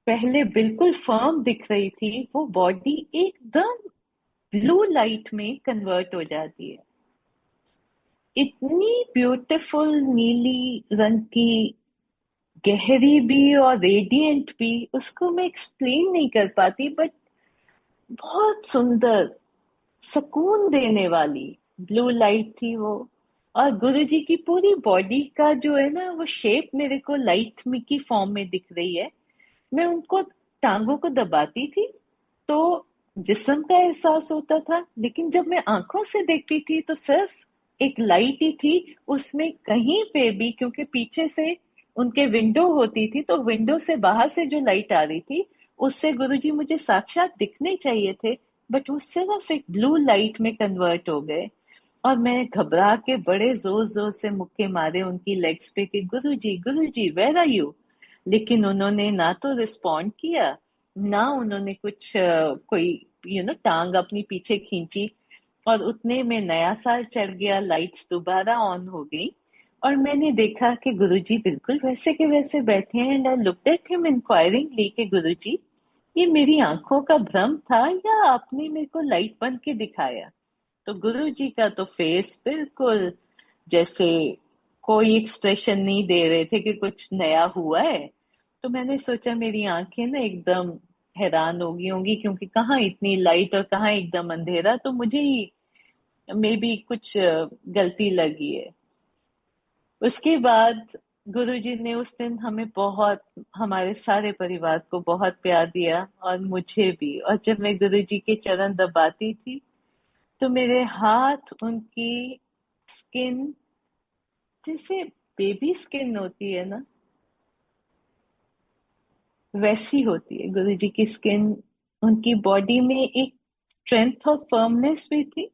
पहले बिल्कुल फर्म दिख रही थी, वो बॉडी एकदम ब्लू लाइट में कन्वर्ट हो जाती है। इतनी ब्यूटीफुल नीली रंग की, गहरी भी और रेडिएंट भी, उसको मैं एक्सप्लेन नहीं कर पाती, बट बहुत सुंदर, सुकून देने वाली ब्लू लाइट थी वो। और गुरुजी की पूरी बॉडी का जो है ना, वो शेप मेरे को लाइट में की फॉर्म में दिख रही है। मैं उनको टांगों को दबाती थी तो जिस्म का एहसास होता था, लेकिन जब मैं आंखों से देखती थी तो सिर्फ एक लाइट ही थी, उसमें कहीं पे भी, क्योंकि पीछे से उनके विंडो होती थी, तो विंडो से बाहर से जो लाइट आ रही थी उससे गुरुजी मुझे साक्षात दिखने चाहिए थे, बट वो सिर्फ एक ब्लू लाइट में कन्वर्ट हो गए। और मैं घबरा के बड़े जोर जोर से मुक्के मारे उनकी लेग्स पे कि गुरुजी वेयर आर यू। लेकिन उन्होंने ना तो रिस्पॉन्ड किया, ना उन्होंने कुछ कोई टांग अपनी पीछे खींची। और उतने में नया साल चढ़ गया, लाइट्स दोबारा ऑन हो गई और मैंने देखा कि गुरुजी बिल्कुल वैसे के वैसे बैठे हैं। And I looked at him inquiringly कि गुरुजी, ये मेरी आंखों का भ्रम था या आपने मेरे को लाइट बंद के दिखाया? तो गुरुजी का तो फेस बिल्कुल जैसे कोई एक्सप्रेशन नहीं दे रहे थे कि कुछ नया हुआ है। तो मैंने सोचा मेरी आंखें ना एकदम हैरान हो गई होंगी, क्योंकि कहाँ इतनी लाइट और कहाँ एकदम अंधेरा, तो मुझे ही मे बी कुछ गलती लगी है। उसके बाद गुरुजी ने उस दिन हमें बहुत, हमारे सारे परिवार को बहुत प्यार दिया और मुझे भी। और जब मैं गुरुजी के चरण दबाती थी तो मेरे हाथ उनकी स्किन, जैसे बेबी स्किन होती है ना, वैसी होती है गुरुजी की स्किन। उनकी बॉडी में एक स्ट्रेंथ और फर्मनेस भी थी,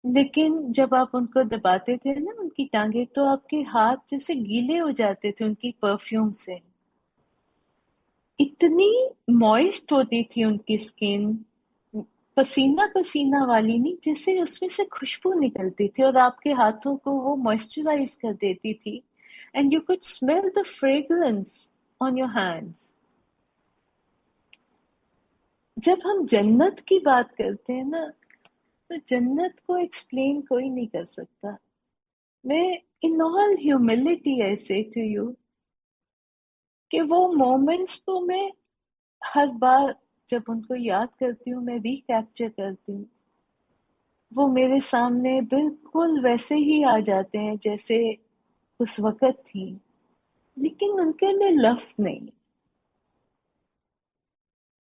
लेकिन जब आप उनको दबाते थे ना उनकी टांगे, तो आपके हाथ जैसे गीले हो जाते थे उनकी परफ्यूम से। इतनी मॉइस्ट होती थी उनकी स्किन, पसीना पसीना वाली नहीं, जैसे उसमें से खुशबू निकलती थी और आपके हाथों को वो मॉइस्चराइज कर देती थी। And you could smell the fragrance on your hands. जब हम जन्नत की बात करते हैं ना, तो जन्नत को एक्सप्लेन कोई नहीं कर सकता। मैं इन ऑल ह्यूमिलिटी आई से टू यू कि वो मोमेंट्स को मैं हर बार जब उनको याद करती हूँ, मैं रिकैप्चर करती हूँ। वो मेरे सामने बिल्कुल वैसे ही आ जाते हैं जैसे उस वक्त थी, लेकिन उनके लिए लफ्ज नहीं,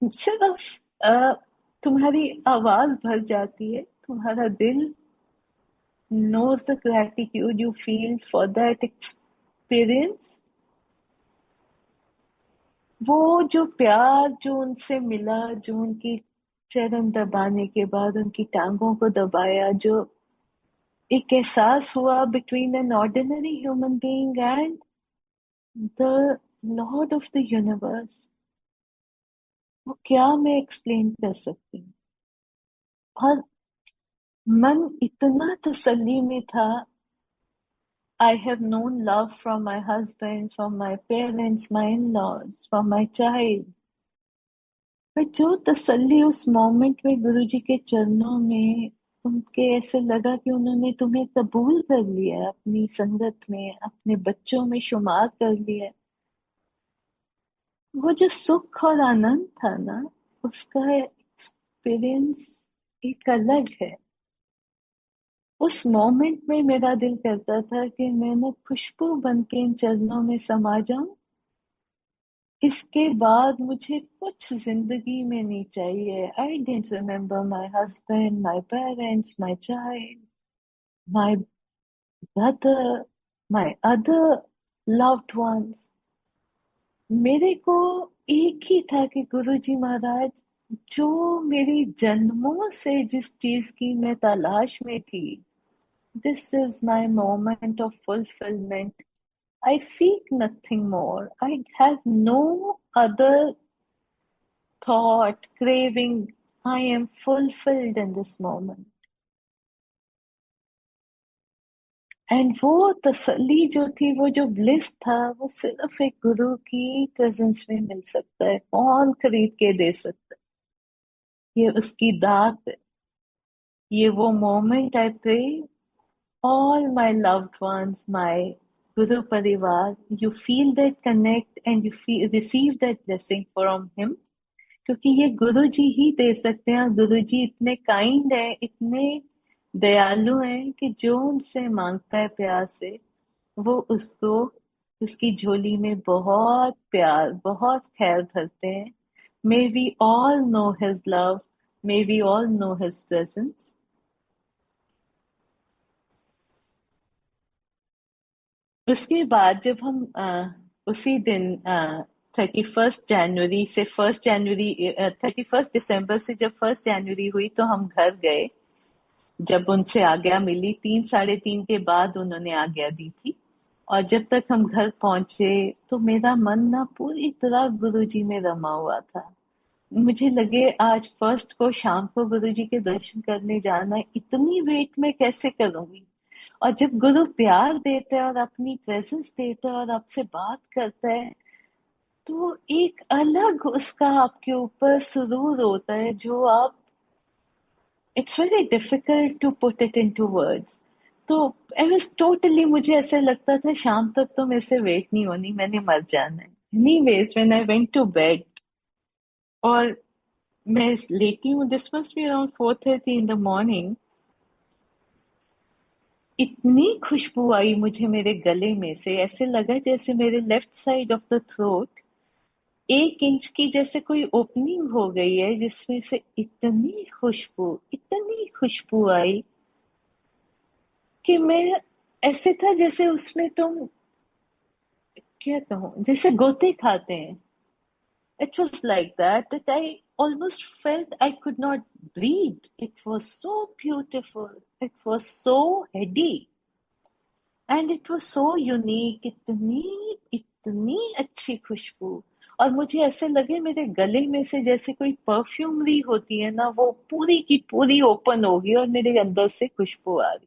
सिर्फ तुम्हारी आवाज भर जाती है, तुम्हारा दिल knows the gratitude you feel for that experience। वो जो प्यार जो उनसे मिला, जो उनकी चरण दबाने के बाद उनकी टांगों को दबाया, जो एक एहसास हुआ between an ordinary human being and the Lord of the universe, वो क्या मैं एक्सप्लेन कर सकती हूँ। और मन इतना तसल्ली में था। I have known love from my husband, from my parents, my in-laws, from my child. पर जो तसल्ली उस मोमेंट में गुरुजी के चरणों में, उनके ऐसे लगा कि उन्होंने तुम्हें कबूल कर लिया है, अपनी संगत में, अपने बच्चों में शुमार कर लिया है। वो जो सुख और आनंद था ना, उसका एक्सपीरियंस एक अलग है। उस मोमेंट में मेरा दिल करता था कि मैं ना खुशबू बन के इन चरणों में समा जाऊं। इसके बाद मुझे कुछ जिंदगी में नहीं चाहिए। I didn't remember my husband, my parents, my child, my brother, my other loved ones. मेरे को एक ही था कि गुरुजी महाराज, जो मेरी जन्मों से जिस चीज की मैं तलाश में थी, this is my moment of fulfilment. I seek nothing more. I have no other thought, craving. I am fulfilled in this moment. And वो तसल्ली जो थी, वो जो ब्लिस था, वो सिर्फ एक गुरु की प्रेजेंस में मिल सकता है। कौन खरीद के दे सकता है? ये उसकी दात है। ये वो moment I pray all my loved ones, my Guru Parivar, you feel that connect and you feel receive that blessing from him. क्योंकि ये गुरु जी ही दे सकते हैं। गुरु जी इतने काइंड हैं, इतने दयालु हैं कि जो उनसे मांगता है प्यार से, वो उसको उसकी झोली में बहुत प्यार, बहुत खैर भरते हैं। May we all know his love. May we all know his presence. उसके बाद जब हम उसी दिन 31 जनवरी से 1 जनवरी 31 दिसंबर से जब 1 जनवरी हुई, तो हम घर गए। जब उनसे आज्ञा मिली, 3 साढ़े 3 के बाद उन्होंने आज्ञा दी थी। और जब तक हम घर पहुंचे तो मेरा मन ना पूरी तरह गुरुजी में रमा हुआ था। मुझे लगे आज 1 को शाम को गुरुजी के दर्शन करने जाना है, इतनी वेट में कैसे करूंगी। और जब गुरु प्यार देता है और अपनी प्रेजेंस देता है और आपसे बात करता है, तो एक अलग उसका आपके ऊपर सुरूर होता है, जो आप it's very difficult to put it into words. तो आई वाज टोटली, मुझे ऐसे लगता था शाम तक तो मेरे से वेट नहीं होनी, मैंने मर जाना है। Anyways when I went to bed और मैं लेटी हूँ, this must be around 4:30 in the morning, इतनी खुशबू आई मुझे मेरे गले में से, ऐसे लगा जैसे मेरे left side of the throat 1 inch की जैसे कोई ओपनिंग हो गई है, जिसमें से इतनी खुशबू आई कि मैं, ऐसे था जैसे उसमें तुम, क्या कहूँ, जैसे गोते खाते हैं। It was like that I almost felt I could not breathe. It was so beautiful. It was so heady. And it was so unique. इतनी अच्छी खुशबू। और मुझे ऐसे लगे मेरे गले में से जैसे कोई परफ्यूमरी होती है ना, वो पूरी की पूरी ओपन होगी और मेरे अंदर से खुशबू आ रही।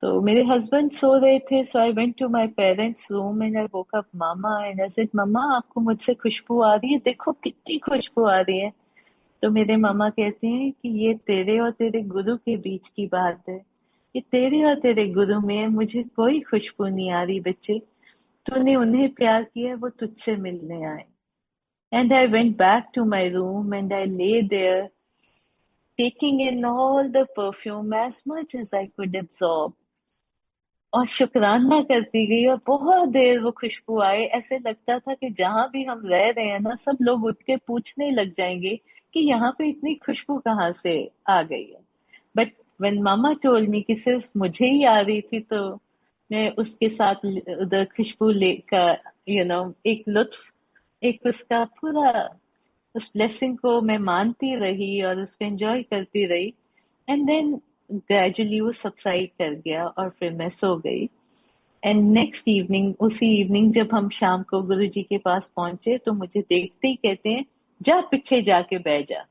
तो मेरे हस्बैंड सो रहे थे, so I went to my parents room and I woke up mama and I said, mama आपको मुझसे खुशबू आ रही है, देखो कितनी खुशबू आ रही है। तो मेरे मामा कहते हैं कि ये तेरे और तेरे गुरु के बीच की बात है, ये तेरे और तेरे गुरु में है, मुझे कोई खुशबू नहीं आ रही बच्चे, तूने उन्हें प्यार किया, वो तुझसे मिलने आए। And I went back to my room and I lay there taking in all the perfume as much as I could absorb. और शुक्राना करती गई और बहुत देर वो खुशबू आए। ऐसे लगता था कि जहां भी हम रह रहे हैं ना, सब लोग उठ के पूछने लग जाएंगे कि यहाँ पे इतनी खुशबू कहाँ से आ गई है। But when mama told me कि सिर्फ मुझे ही आ रही थी, तो मैं उसके साथ उधर खुशबू लेकर एक लुत्फ, एक उसका पूरा, उस ब्लेसिंग को मैं मानती रही और उसको एंजॉय करती रही। एंड देन ग्रेजुअली वो सबसाइड कर गया और फिर मैं सो गई। एंड नेक्स्ट इवनिंग, उसी इवनिंग जब हम शाम को गुरुजी के पास पहुंचे, तो मुझे देखते ही कहते हैं, जा पीछे जाके बैठ जा।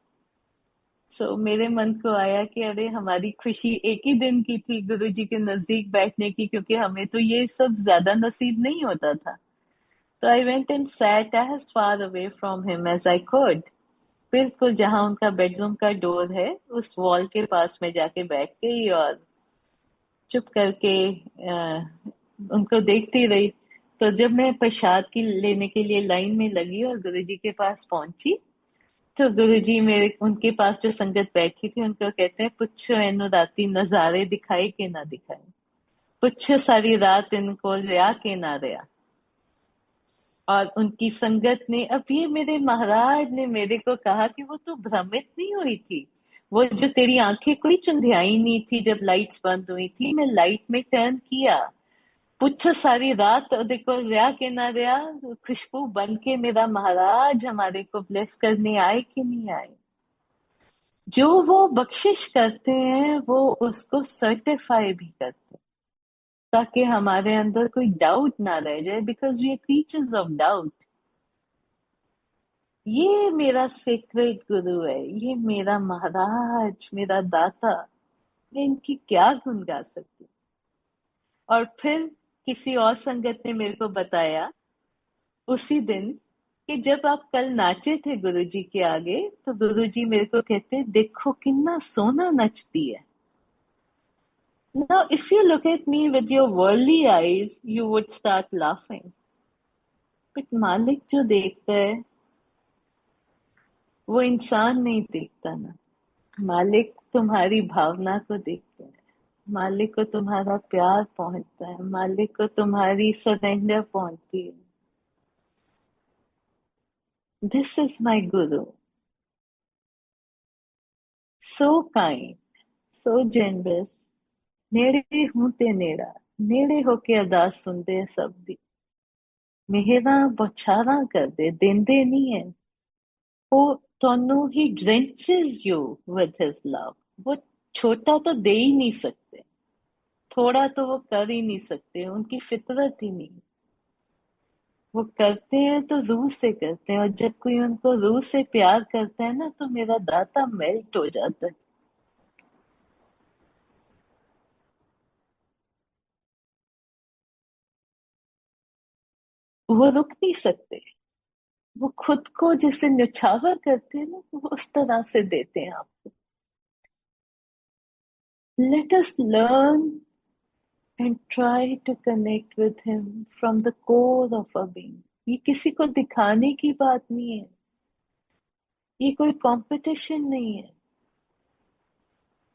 सो मेरे मन को आया कि अरे हमारी खुशी एक ही दिन की थी गुरुजी के नजदीक बैठने की, क्योंकि हमें तो ये सब ज्यादा नसीब नहीं होता था। तो I went and sat as far away from him as I could। बिल्कुल जहां उनका बेडरूम का डोर है उस वॉल के पास में जाके बैठ गई और चुप करके उनको देखती रही। तो जब मैं प्रसाद की लेने के लिए लाइन में लगी और गुरुजी के पास पहुंची, तो गुरुजी मेरे उनके पास जो संगत बैठी थी उनको कहते हैं, पुच्छो एनु राती नजारे दिखाई के ना दिखाई, पुच्छो सारी रात इनको रिया के ना रिया। और उनकी संगत ने, अब ये मेरे महाराज ने मेरे को कहा कि वो तो भ्रमित नहीं हुई थी, वो जो तेरी आंखें कोई चुंधियाई नहीं थी जब लाइट्स बंद हुई थी, मैं लाइट में टर्न किया, पूछो सारी रात और देखो रिया के ना रिया, खुशबू बन के मेरा महाराज हमारे को ब्लेस करने आए कि नहीं आए। जो वो बख्शिश करते हैं वो उसको सर्टिफाई भी करते हैं, ताकि हमारे अंदर कोई डाउट ना रह जाए, because we are creatures of doubt. ये मेरा सीक्रेट गुरु है, ये मेरा महाराज, मेरा दाता, मैं इनकी क्या गुण गा सकती हूँ। और फिर किसी और संगत ने मेरे को बताया उसी दिन कि जब आप कल नाचे थे गुरुजी के आगे, तो गुरुजी मेरे को कहते, देखो कितना सोना नचती है। Now, if you look at me with your worldly eyes, you would start laughing. But मालिक जो देखता है वो इंसान नहीं देखता ना। मालिक तुम्हारी भावना को देखता है, मालिक को तुम्हारा प्यार पहुंचता है, मालिक को तुम्हारी सरेंडर पहुंचती है। This is my Guru, so kind, so generous, नेड़े हूं ते नेड़ा, नेड़े होके अरदास सुनते हैं सब दी, मेहरा बौछारा कर दे, देंदे नहीं है वो दोनों ही, ड्रेंचेस यू विद हिज लव। वो छोटा तो दे ही नहीं सकते, थोड़ा तो वो कर ही नहीं सकते, उनकी फितरत ही नहीं। वो करते हैं तो रूह से करते हैं, और जब कोई उनको रूह से प्यार करता है ना, तो मेरा दाता मेल्ट हो जाता है। वो रुक नहीं सकते, वो खुद को जैसे न्यौछावर करते हैं ना, वो उस तरह से देते हैं आपको। Let us learn and try to connect with him from the core of our being. ये किसी को दिखाने की बात नहीं है, ये कोई कंपटीशन नहीं है,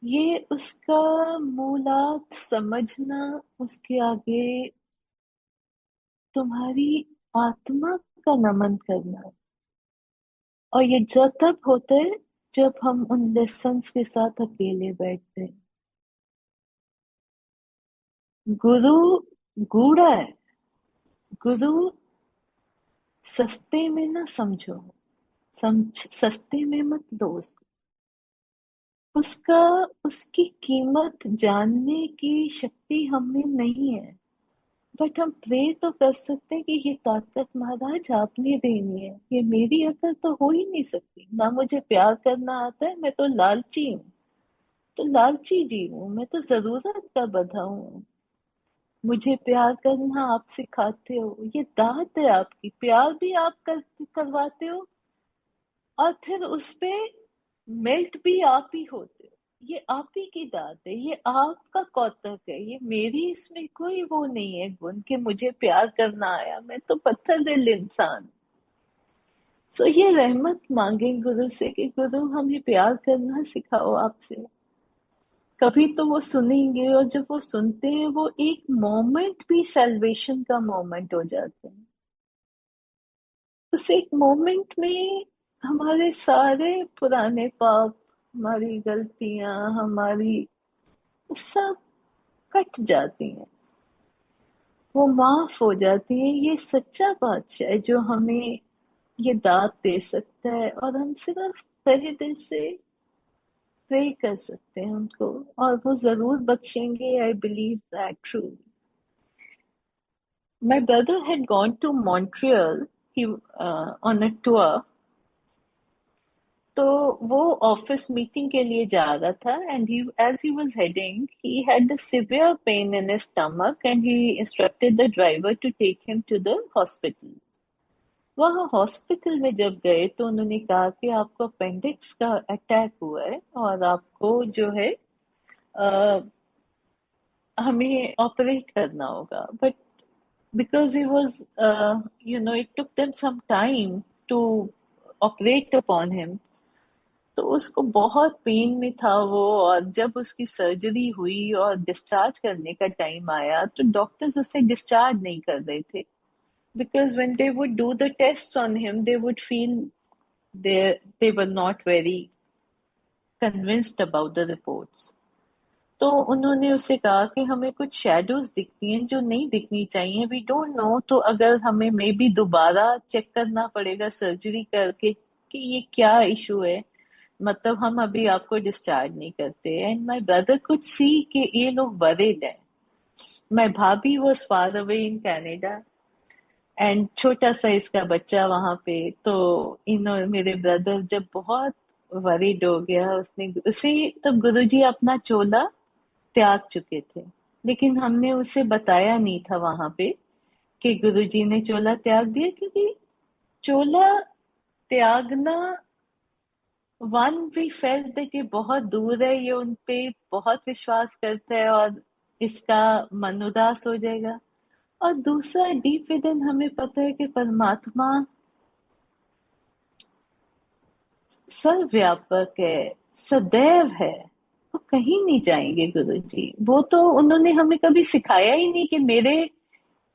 ये उसका मूलात समझना, उसके आगे तुम्हारी आत्मा का नमन करना। और ये जब तब होता है जब हम उन लेसन्स के साथ अकेले बैठते हैं। गुरु गूढ़ा है, गुरु सस्ते में ना समझो, सस्ते में मत लो उसको। उसका उसकी कीमत जानने की शक्ति हमें नहीं है, बट हम प्रे तो कर सकते हैं कि ये ताकत महाराज आपने देनी है, ये मेरी अकल तो हो ही नहीं सकती, ना मुझे प्यार करना आता है, मैं तो लालची हूँ, तो लालची जी हूँ, मैं तो जरूरत का बंधा हूँ। मुझे प्यार करना आप सिखाते हो, ये दात है आपकी, प्यार भी आप करवाते हो, और फिर उस पे मेल्ट भी आप ही होते हो। ये आप ही की दात है, ये आपका कौतक है, ये मेरी इसमें कोई वो नहीं है गुण कि मुझे प्यार करना आया, मैं तो पत्थर दिल इंसान। सो ये रहमत मांगे गुरु से कि गुरु हमें प्यार करना सिखाओ आपसे। कभी तो वो सुनेंगे, और जब वो सुनते हैं वो एक मोमेंट भी सेल्वेशन का मोमेंट हो जाते हैं। उस एक मोमेंट में हमारे सारे पुराने पाप, हमारी गलतियां, हमारी सब कट जाती हैं, वो माफ हो जाती है। ये सच्चा बादशाह है जो हमें ये दात दे सकता है, और हम सिर्फ तहे दिल से प्रे कर सकते हैं उनको, और वो जरूर बख्शेंगे। I believe that true. My brother had gone to Montreal on a tour, तो वो ऑफिस मीटिंग के लिए जा रहा था, and he as he was heading he had a severe pain in his stomach, and he instructed the driver to take him to the hospital. वहाँ hospital में जब गए तो उन्होंने कहा कि आपको अपेंडिक्स का अटैक हुआ है और आपको जो है अ, हमें ऑपरेट करना होगा। But because he was it took them some time to operate upon him, तो उसको बहुत पेन में था वो। और जब उसकी सर्जरी हुई और डिस्चार्ज करने का टाइम आया तो डॉक्टर्स उसे डिस्चार्ज नहीं कर रहे थे, because when they would do the tests on him they would feel they were not very convinced about the reports। तो उन्होंने उससे कहा कि हमें कुछ शैडोज दिखती हैं जो नहीं दिखनी चाहिए, वी डोंट नो, तो अगर हमें मे बी दोबारा चेक करना पड़ेगा सर्जरी करके कि ये क्या इशू है, मतलब हम अभी आपको डिस्चार्ज नहीं करते। And my brother could see कि ये लोग वरीड है। माय भाभी was far away in Canada, and छोटा सा इसका बच्चा वहां पे। तो मेरे ब्रदर जब बहुत वरीड हो गया, उसने उसे तब गुरुजी अपना चोला त्याग चुके थे, लेकिन हमने उसे बताया नहीं था वहां पे कि गुरुजी ने चोला त्याग दिया, क्योंकि चोला त्यागना, वन वी फेल्ट दैट ये बहुत दूर है, ये उन पे बहुत विश्वास करता है और इसका मन उदास हो जाएगा। और दूसरा, डीप विद इन हमें पता है कि परमात्मा सर्वव्यापक है, सदैव है, वो कहीं नहीं जाएंगे गुरुजी। वो तो उन्होंने हमें कभी सिखाया ही नहीं कि मेरे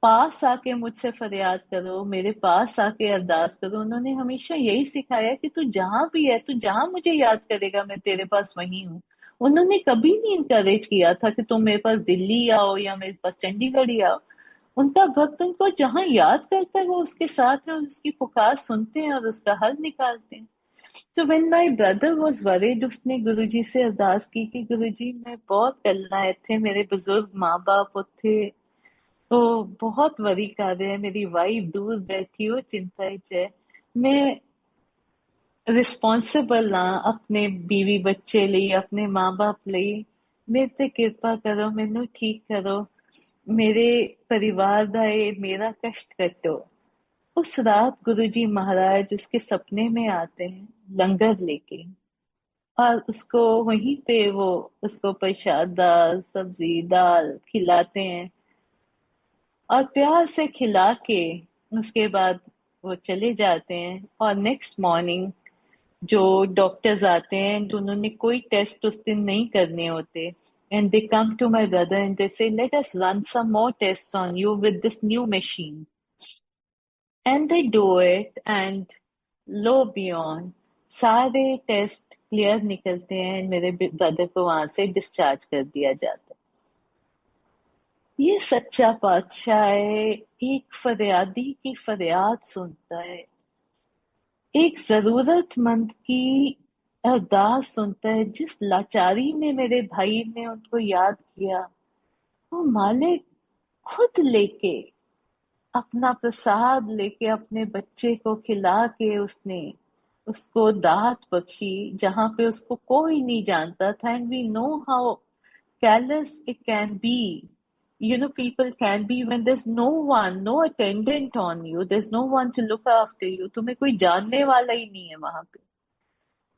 पास आके मुझसे फरियाद करो, मेरे पास आके अरदास करो। उन्होंने हमेशा यही सिखाया कि तू जहां भी है, तू जहां मुझे याद करेगा मैं तेरे पास वहीं हूँ। उन्होंने कभी नहीं इनकरेज किया था कि तुम मेरे पास दिल्ली आओ या मेरे पास चंडीगढ़ ही आओ। उनका भक्त उनको जहां याद करता है वो उसके साथ है, और उसकी पुकार सुनते हैं और उसका हल निकालते हैं। So when my brother was worried, उसने गुरुजी से अरदास की कि गुरुजी मैं बहुत गल्ला थे, मेरे बुजुर्ग माँ बाप थे, तो बहुत वरी कर रहे हैं, मेरी वाइफ दूर बैठी हो चिंता है, मैं रिस्पॉन्सिबल ना अपने बीवी बच्चे ਲਈ, अपने माँ बाप ਲਈ, ਮੇਰੇ ਤੇ ਕਿਰਪਾ ਕਰੋ, ਮੈਨੂੰ ठीक करो, मेरे परिवार ਦਾ ਇਹ मेरा कष्ट कटो। उस रात गुरुजी महाराज उसके सपने में आते हैं लंगर लेके, और उसको वहीं पे वो उसको प्रसाद दाल सब्जी दाल खिलाते हैं, और प्यार से खिला के उसके बाद वो चले जाते हैं। और नेक्स्ट मॉर्निंग जो डॉक्टर्स आते हैं तो उन्होंने कोई टेस्ट उस दिन नहीं करने होते, and they come to my brother and they say let us run some more tests on you with this new machine, and they do it, and lo beyond सारे टेस्ट क्लियर निकलते हैं, मेरे brother को वहां से discharge कर दिया जाता है। ये सच्चा पातशाह है, एक फरियादी की फरियाद सुनता है, एक जरूरतमंद की अरदास सुनता है। जिस लाचारी में मेरे भाई ने उनको याद किया, वो मालिक खुद लेके अपना प्रसाद लेके अपने बच्चे को खिला के उसने उसको दात बख्शी जहां पे उसको कोई नहीं जानता था। And we know how careless it can be. People can be when there's no one, no attendant on you, there's no one to look after you, तुम्हें कोई जानने वाला ही नहीं है वहां पे।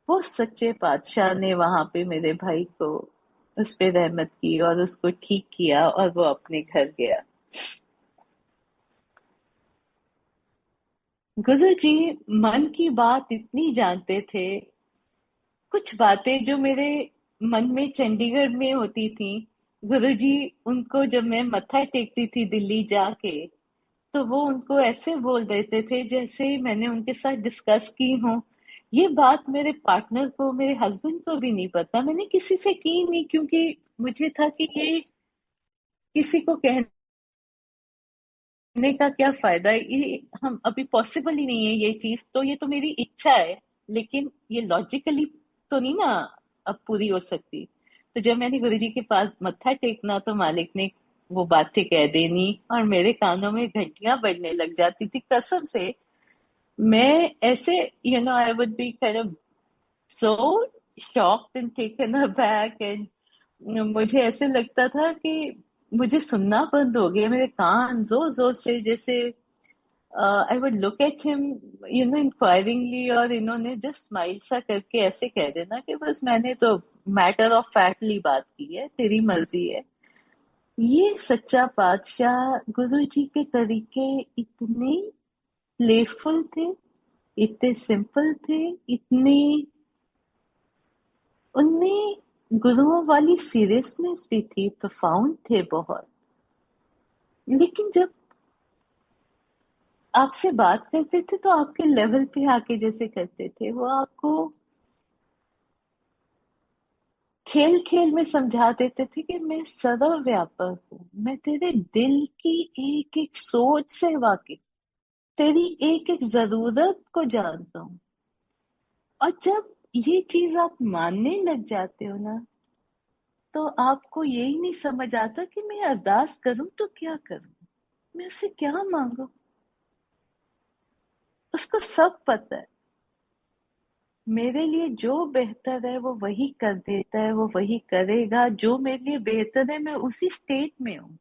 वो सच्चे पातशाह ने वहां पे मेरे भाई को उस पे रहमत की और उसको ठीक किया और वो अपने घर गया। गुरु जी मन की बात इतनी जानते थे, कुछ बातें जो मेरे मन में चंडीगढ़ में होती थी, गुरुजी उनको जब मैं मत्था टेकती थी दिल्ली जाके, तो वो उनको ऐसे बोल देते थे जैसे मैंने उनके साथ डिस्कस की हो। ये बात मेरे पार्टनर को, मेरे हस्बैंड को भी नहीं पता, मैंने किसी से की नहीं, क्योंकि मुझे था कि ये किसी को कहने का क्या फायदा है, ये हम अभी पॉसिबल ही नहीं है ये चीज, तो ये तो मेरी इच्छा है, लेकिन ये लॉजिकली तो नहीं ना अब पूरी हो सकती। तो जब मैंने गुरुजी के पास मत्था टेकना तो मालिक ने वो बातें कह देनी और मेरे कानों में घंटियां बजने लग जाती थी कसम से। मैं ऐसे I would be kind of so shocked and taken aback and मुझे ऐसे लगता था कि मुझे सुनना बंद हो गया, मेरे कान जोर जोर से, जैसे I would look at him inquiringly, और इन्होंने जस्ट स्माइल सा करके ऐसे कह देना कि बस मैंने तो मैटर ऑफ फैक्टली बात की है, तेरी मर्जी है। ये सच्चा बादशाह, गुरु जी के तरीके इतने प्लेफुल थे, इतने सिंपल थे, इतने, उनमें गुरुओं वाली सीरियसनेस भी थी, प्रोफाउंड थे बहुत। लेकिन जब आपसे बात करते थे तो आपके लेवल पे आके जैसे करते थे, वो आपको खेल खेल में समझा देते थे कि मैं सर्वव्यापक हूँ, मैं तेरे दिल की एक एक सोच से वाकिफ, तेरी एक एक जरूरत को जानता हूँ। और जब ये चीज आप मानने लग जाते हो ना, तो आपको यही नहीं समझ आता कि मैं अरदास करूं तो क्या करूं, मैं उससे क्या मांगू। उसको सब पता है, मेरे लिए जो बेहतर है वो वही कर देता है, वो वही करेगा। जो मेरे लिए बेहतर है, मैं उसी स्टेट में हूँ।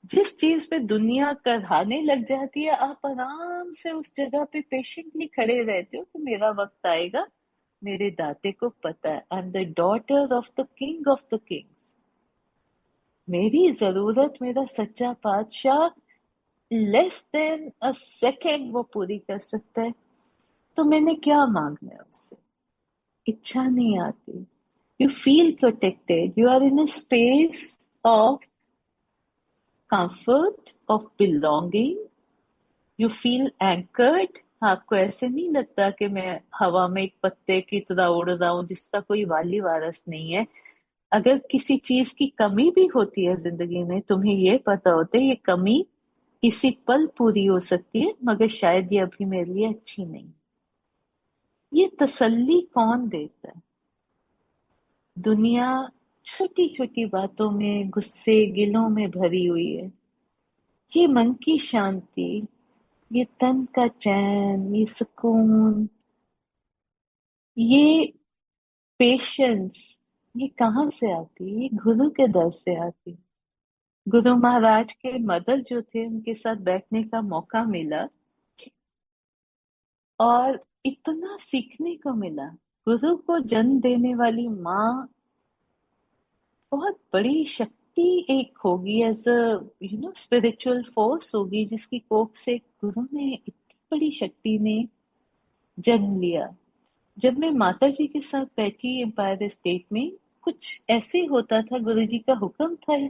जिस चीज पे दुनिया कराने लग जाती है, आप आराम से उस जगह पे पेशेंटली खड़े रहते हो कि मेरा वक्त आएगा, मेरे दाते को पता है, I am the daughter of the king of the Kings. मेरी जरूरत मेरा सच्चा बादशाह लेस देन अ सेकेंड वो पूरी कर सकता है। तो मैंने क्या मांगना है उससे, इच्छा नहीं आती। You feel protected, you are in a space of comfort, of belonging, you feel anchored. आपको ऐसे नहीं लगता कि मैं हवा में एक पत्ते की तरह उड़ रहा हूँ जिसका कोई वाली वारस नहीं है। अगर किसी चीज की कमी भी होती है जिंदगी में, तुम्हें ये पता होता है ये कमी इसी पल पूरी हो सकती है, मगर शायद ये अभी मेरे लिए अच्छी नहीं। ये तसल्ली कौन देता है? दुनिया छोटी छोटी बातों में गुस्से गिलों में भरी हुई है। ये मन की शांति, ये तन का चैन, ये सुकून, ये पेशेंस, ये कहाँ से आती है? ये गुरु के दर से आती है। गुरु महाराज के मदर जो थे, उनके साथ बैठने का मौका मिला और इतना सीखने को मिला। गुरु को जन्म देने वाली माँ बहुत बड़ी शक्ति एक होगी, एज अ स्पिरिचुअल फोर्स होगी, जिसकी कोख से गुरु ने इतनी बड़ी शक्ति ने जन्म लिया। जब मैं माता जी के साथ बैठी एम्पायर स्टेट में, कुछ ऐसे होता था, गुरु जी का हुक्म था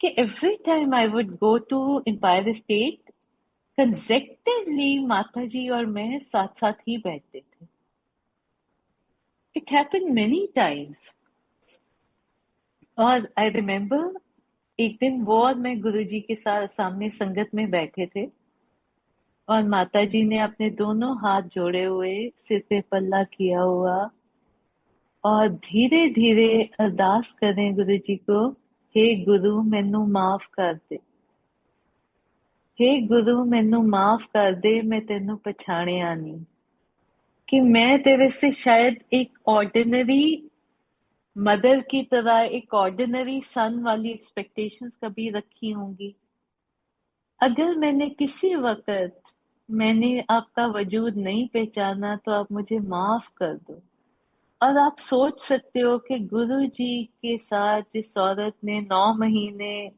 कि every time I would go to Empire State, consecutively माता जी और मैं साथ साथ ही बैठते थे। It happened many times. और आई रिमेम्बर एक दिन वो और मैं गुरुजी के साथ सामने संगत में बैठे थे, और माता जी ने अपने दोनों हाथ जोड़े हुए, सिर पे पल्ला किया हुआ, और धीरे धीरे अरदास करें गुरु जी को, हे गुरु मैनू माफ कर दे, हे गुरु मैनू माफ कर दे, मैं तेनू पछाणिया नहीं, कि मैं तेरे से शायद एक ऑर्डिनरी मदर की तरह, एक ऑर्डिनरी सन वाली एक्सपेक्टेशंस कभी रखी होंगी। अगर मैंने किसी वक्त मैंने आपका वजूद नहीं पहचाना तो आप मुझे माफ कर दो। और आप सोच सकते हो कि गुरु जी के साथ जिस औरत ने 9 महीने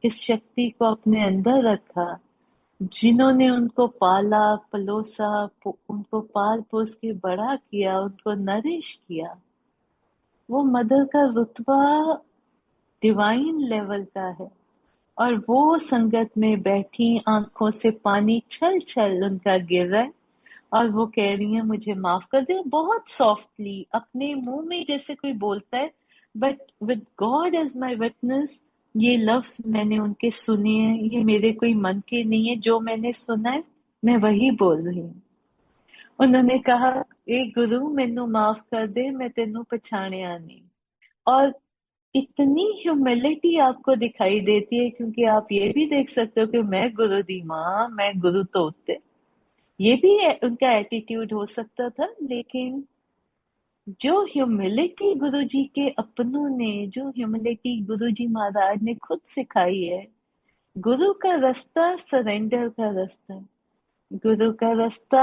इस शक्ति को अपने अंदर रखा, जिन्होंने उनको पाला पलोसा, उनको पाल पोस के बड़ा किया, उनको नरिश किया, वो मदर का रुतबा डिवाइन लेवल का है। और वो संगत में बैठी, आंखों से पानी छल छल उनका गिर रहा है, और वो कह रही है मुझे माफ कर दे, बहुत सॉफ्टली, अपने मुंह में जैसे कोई बोलता है, but with God as my witness, ये लफ्ज मैंने उनके सुने हैं, ये मेरे कोई मन के नहीं है, जो मैंने सुना है मैं वही बोल रही हूँ। उन्होंने कहा, ए गुरु मैनू माफ कर दे, मैं तेनू पछाणिया नहीं। और इतनी ह्यूमिलिटी आपको दिखाई देती है, क्योंकि आप ये भी देख सकते हो कि मैं गुरु दी मां, मैं गुरु तो उत्ते, ये भी उनका एटीट्यूड हो सकता था, लेकिन जो ह्यूमिलिटी गुरुजी के अपनों ने, जो ह्यूमिलिटी गुरुजी महाराज ने खुद सिखाई है, गुरु का रास्ता सरेंडर का रास्ता है। गुरु का रास्ता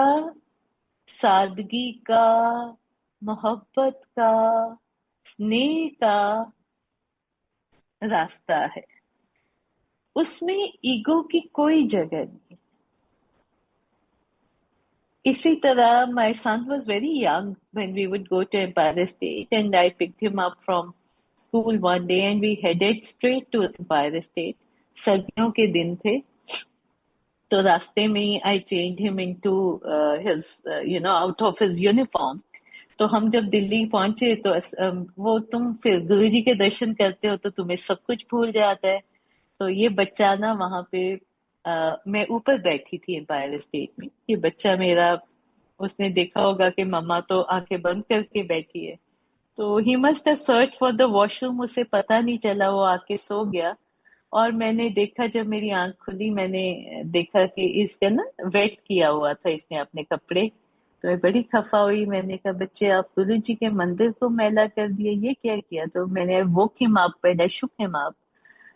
सादगी का, मोहब्बत का, स्नेह का रास्ता है। उसमें ईगो की कोई जगह नहीं। इसी तरह my son was very young when we would go to Empire State, and I picked him up from school one day and we headed straight to Empire State. सर्दियों के दिन थे, तो रास्ते में ही I changed him into his out of his uniform. तो हम जब दिल्ली पहुंचे तो वो तुम फिर गुरुजी के दर्शन करते हो तो तुम्हें सब कुछ भूल जाता है। तो ये बच्चा ना वहां पे मैं ऊपर बैठी थी एम्पायर स्टेट में। ये बच्चा मेरा, उसने देखा होगा कि मम्मा तो आंखें बंद करके बैठी है, तो he must have search for the washroom. उसे पता नहीं चला, वो आके सो गया। और मैंने देखा, जब मेरी आंख खुली मैंने देखा कि इसका ना वेट किया हुआ था इसने अपने कपड़े। तो मैं बड़ी खफा हुई। मैंने कहा, बच्चे आप गुरु जी के मंदिर को मैला कर दिया, ये क्या किया? तो मैंने woke him up and I shook him up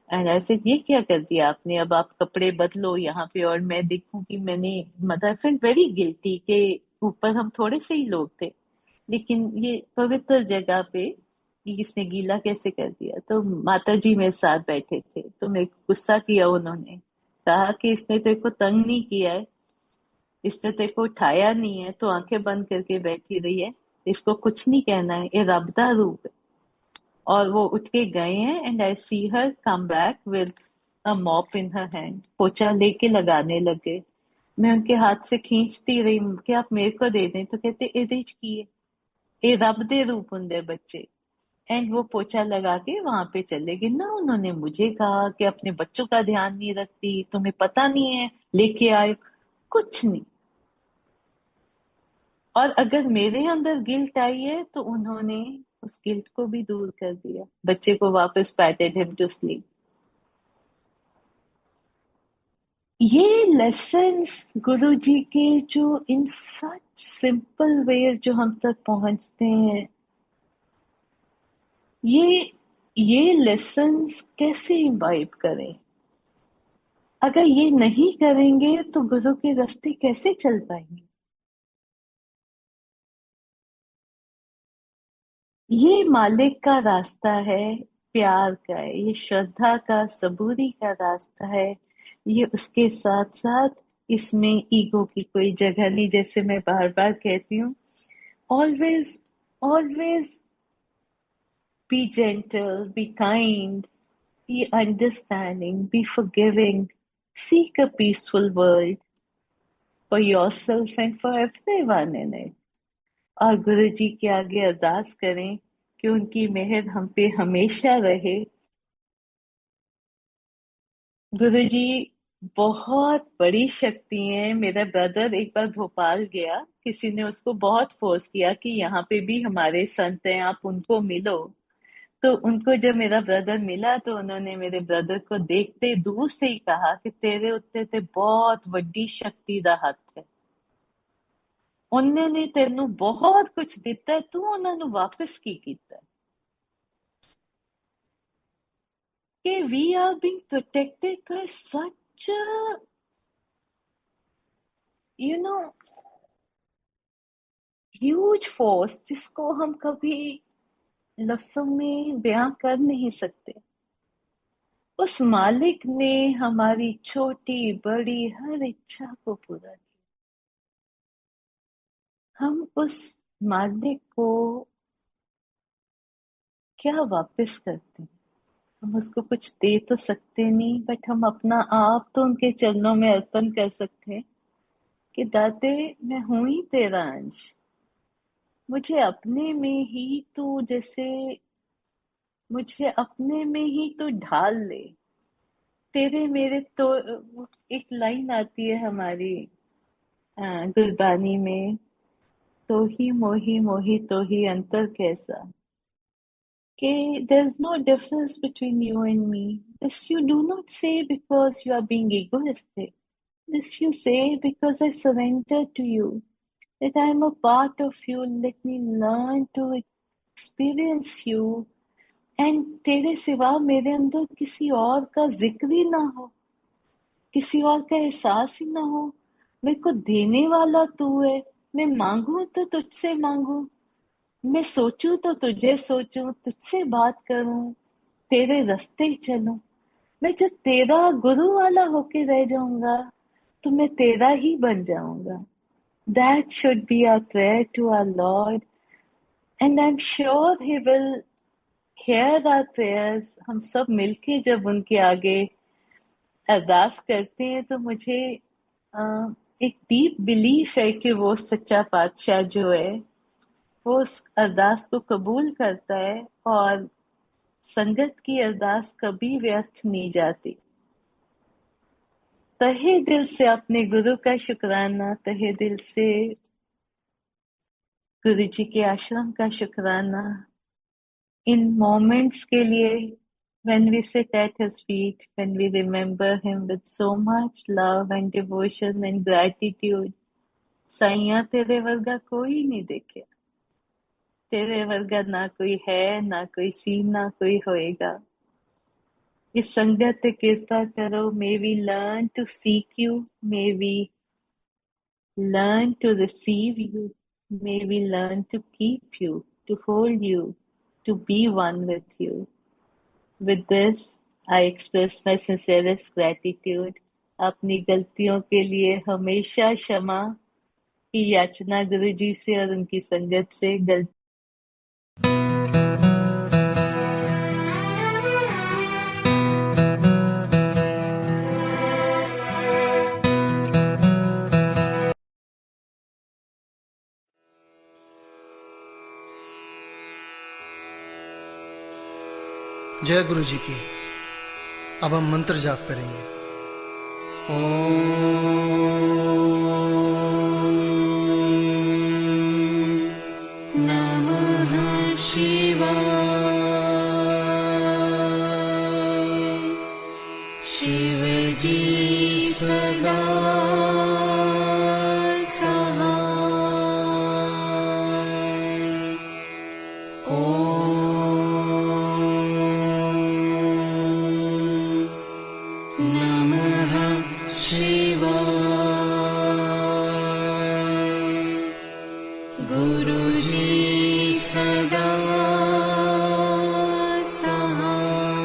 and I said, ये क्या कर दिया आपने? अब आप कपड़े बदलो यहाँ पे और मैं देखूं कि मैंने, मतलब आई फील वेरी गिल्टी के ऊपर हम थोड़े से ही लोग थे, लेकिन ये पवित्र जगह पे ये इसने गीला कैसे कर दिया? तो माता जी मेरे साथ बैठे थे, तो मेरे को गुस्सा किया। उन्होंने कहा कि इसने तेरे को तंग नहीं किया है, इसने तेरे को उठाया नहीं है, तो आंखें बंद करके बैठी रही है, इसको कुछ नहीं कहना है, ये रब दा रूप है। और वो उठ के गए हैं and I see her come back with a mop in her hand. पोछा लेके लगाने लगे। मैं उनके हाथ से खींचती रही कि आप मेरे को दे दें, तो कहते एदे च की है, ये रब दे रूप होंगे बच्चे। एंड वो पोछा लगा के वहां पे चले गए ना। उन्होंने मुझे कहा कि अपने बच्चों का ध्यान नहीं रखती, तुम्हें पता नहीं है लेके आए, कुछ नहीं। और अगर मेरे अंदर गिल्ट आई है तो उन्होंने उस गिल्ट को भी दूर कर दिया। बच्चे को वापस पैटेड हिम टू स्लीप। ये लेसन्स गुरुजी के जो इन सच सिंपल वेज जो हम तक पहुंचते हैं, ये लेसन्स कैसे इम्बाइब करें? अगर ये नहीं करेंगे तो गुरु के रास्ते कैसे चल पाएंगे? ये मालिक का रास्ता है, प्यार का है, ये श्रद्धा का, सबूरी का रास्ता है। ये उसके साथ साथ इसमें ईगो की कोई जगह नहीं। जैसे मैं बार बार कहती हूँ, always always be gentle, be kind, be understanding, be forgiving, seek a peaceful world for yourself and for everyone in it. और गुरु जी के आगे अरदास करें कि उनकी मेहर हम पे हमेशा रहे। गुरु जी बहुत बड़ी शक्ति है। मेरा ब्रदर एक बार भोपाल गया, किसी ने उसको बहुत फोर्स किया कि यहाँ पे भी हमारे संत हैं, आप उनको मिलो। तो उनको जब मेरा ब्रदर मिला तो उन्होंने मेरे ब्रदर को देखते दूर से ही कहा कि तेरे उत्ते ते बहुत वड्डी शक्ति दा हथ है, उन्होंने तेनू बहुत कुछ दिता है, तू उन्होंने वापस की कीता? कि we are being protected by such a, huge force जिसको हम कभी लफ्जों में बयां कर नहीं सकते। उस मालिक ने हमारी छोटी बड़ी हर इच्छा को पूरा किया। हम उस मालिक को क्या वापस करते हैं? हम उसको कुछ दे तो सकते नहीं, बट हम अपना आप तो उनके चरणों में अर्पण कर सकते हैं कि दाते मैं हूं ही तेरा अंश, मुझे अपने में ही तू, जैसे मुझे अपने में ही तू ढाल ले। तेरे मेरे तो, एक लाइन आती है हमारी गुरबानी में, तो ही मोही मोही तो ही अंतर कैसा, कि there's no difference between you and me. This you do not say because you are being egoistic. This you say because I surrender to you, that I am a part of you. Let me learn to experience you. And तेरे सिवा मेरे अंदर किसी और का जिक्र ही ना हो, किसी और का एहसास ही ना हो। मेरे को देने वाला तू है। मैं मांगू तो तुझसे मांगू, मैं सोचूं तो तुझे सोचूं, तुझसे बात करूं, तेरे रास्ते चलूं। मैं जब तेरा गुरु वाला होके रह जाऊंगा तो मैं तेरा ही बन जाऊंगा। That should be our prayer to our Lord, and I'm sure He will hear our prayers। हम सब मिलके जब उनके आगे अरदास करते हैं तो मुझे एक डीप बिलीफ है कि वो सच्चा पातशाह जो है वो उस अरदास को कबूल करता है, और संगत की अरदास कभी व्यर्थ नहीं जाती। तहे दिल से अपने गुरु का शुक्राना, तहे दिल से गुरु जी के आश्रम का शुक्राना। इन मोमेंट्स के लिए, when we sit at his feet, when we remember him with so much love and devotion and gratitude। साइया तेरे वर्गा कोई नहीं देखे, तेरे वर्गा ना कोई है, ना कोई सी, ना कोई होएगा। इस संगत ते कृपा करो। May we learn to seek you, may we learn to receive you, may we learn to keep you, to hold you, to be one with you। With this, I express my sincerest gratitude। अपनी गलतियों के लिए हमेशा क्षमा की याचना गुरु जी से और उनकी संगत से। गलती जय गुरु जी की। अब हम मंत्र जाप करेंगे। ओम नमः शिवाय। शिव जी सदा सहाय। नमः शिवाय। गुरुजी सदा सहाय।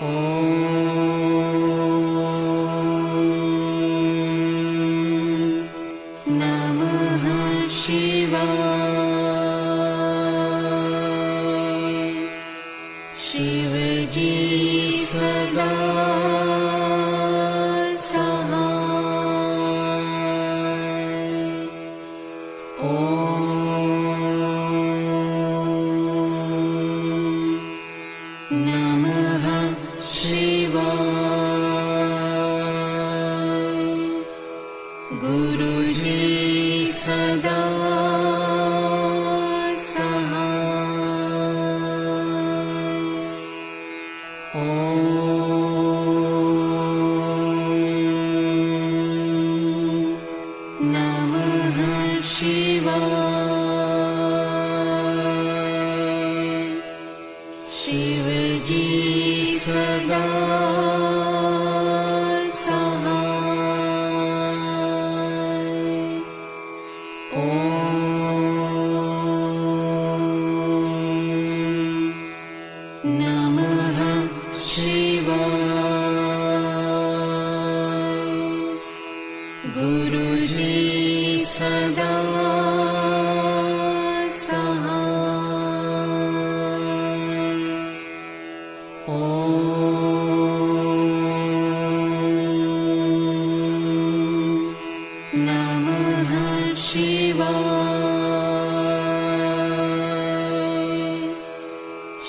ओम नमः शिवाय। शिव जी सदा सहाय। ओम नमः शिवाय। गुरुजी सदा सहाय। ओम नमः शिवाय। शिव जी सदा सहाय। ओम नमः शिवाय। गुरुजी सदा सहाय। ओम नमः शिवाय।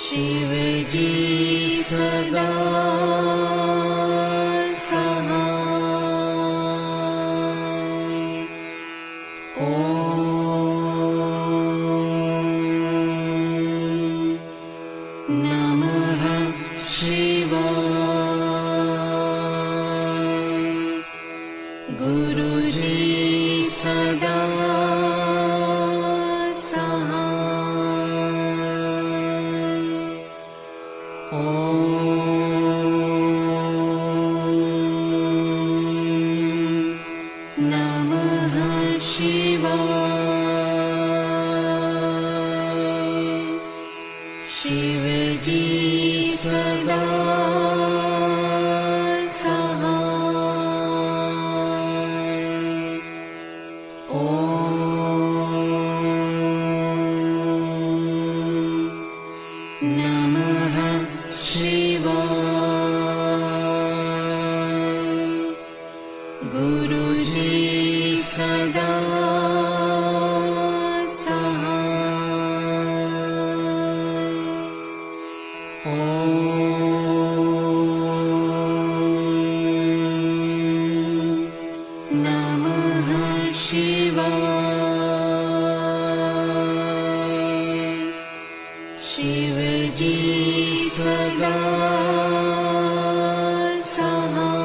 शिव जी सदा सहाय। ओम नमः शिवाय। गुरु जी सदा शिव जी सदा सहाय। ओम नमः शिवाय। गुरु जी सदा शिव जी सदा सहाय।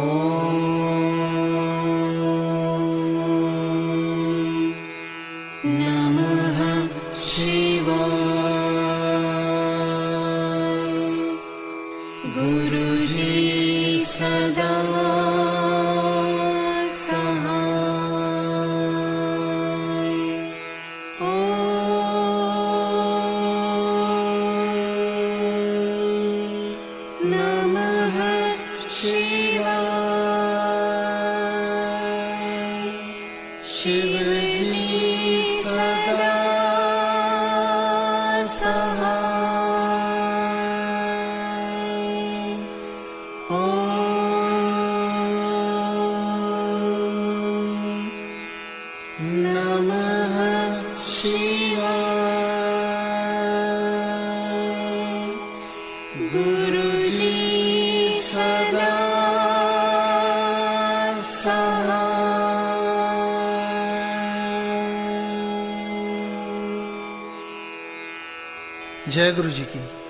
ओम नमः शिवाय। गुरु जी सदा शिव जी सदा सहाय। ओम नमः शिवाय। गुरु जी सदा जय गुरु जी की।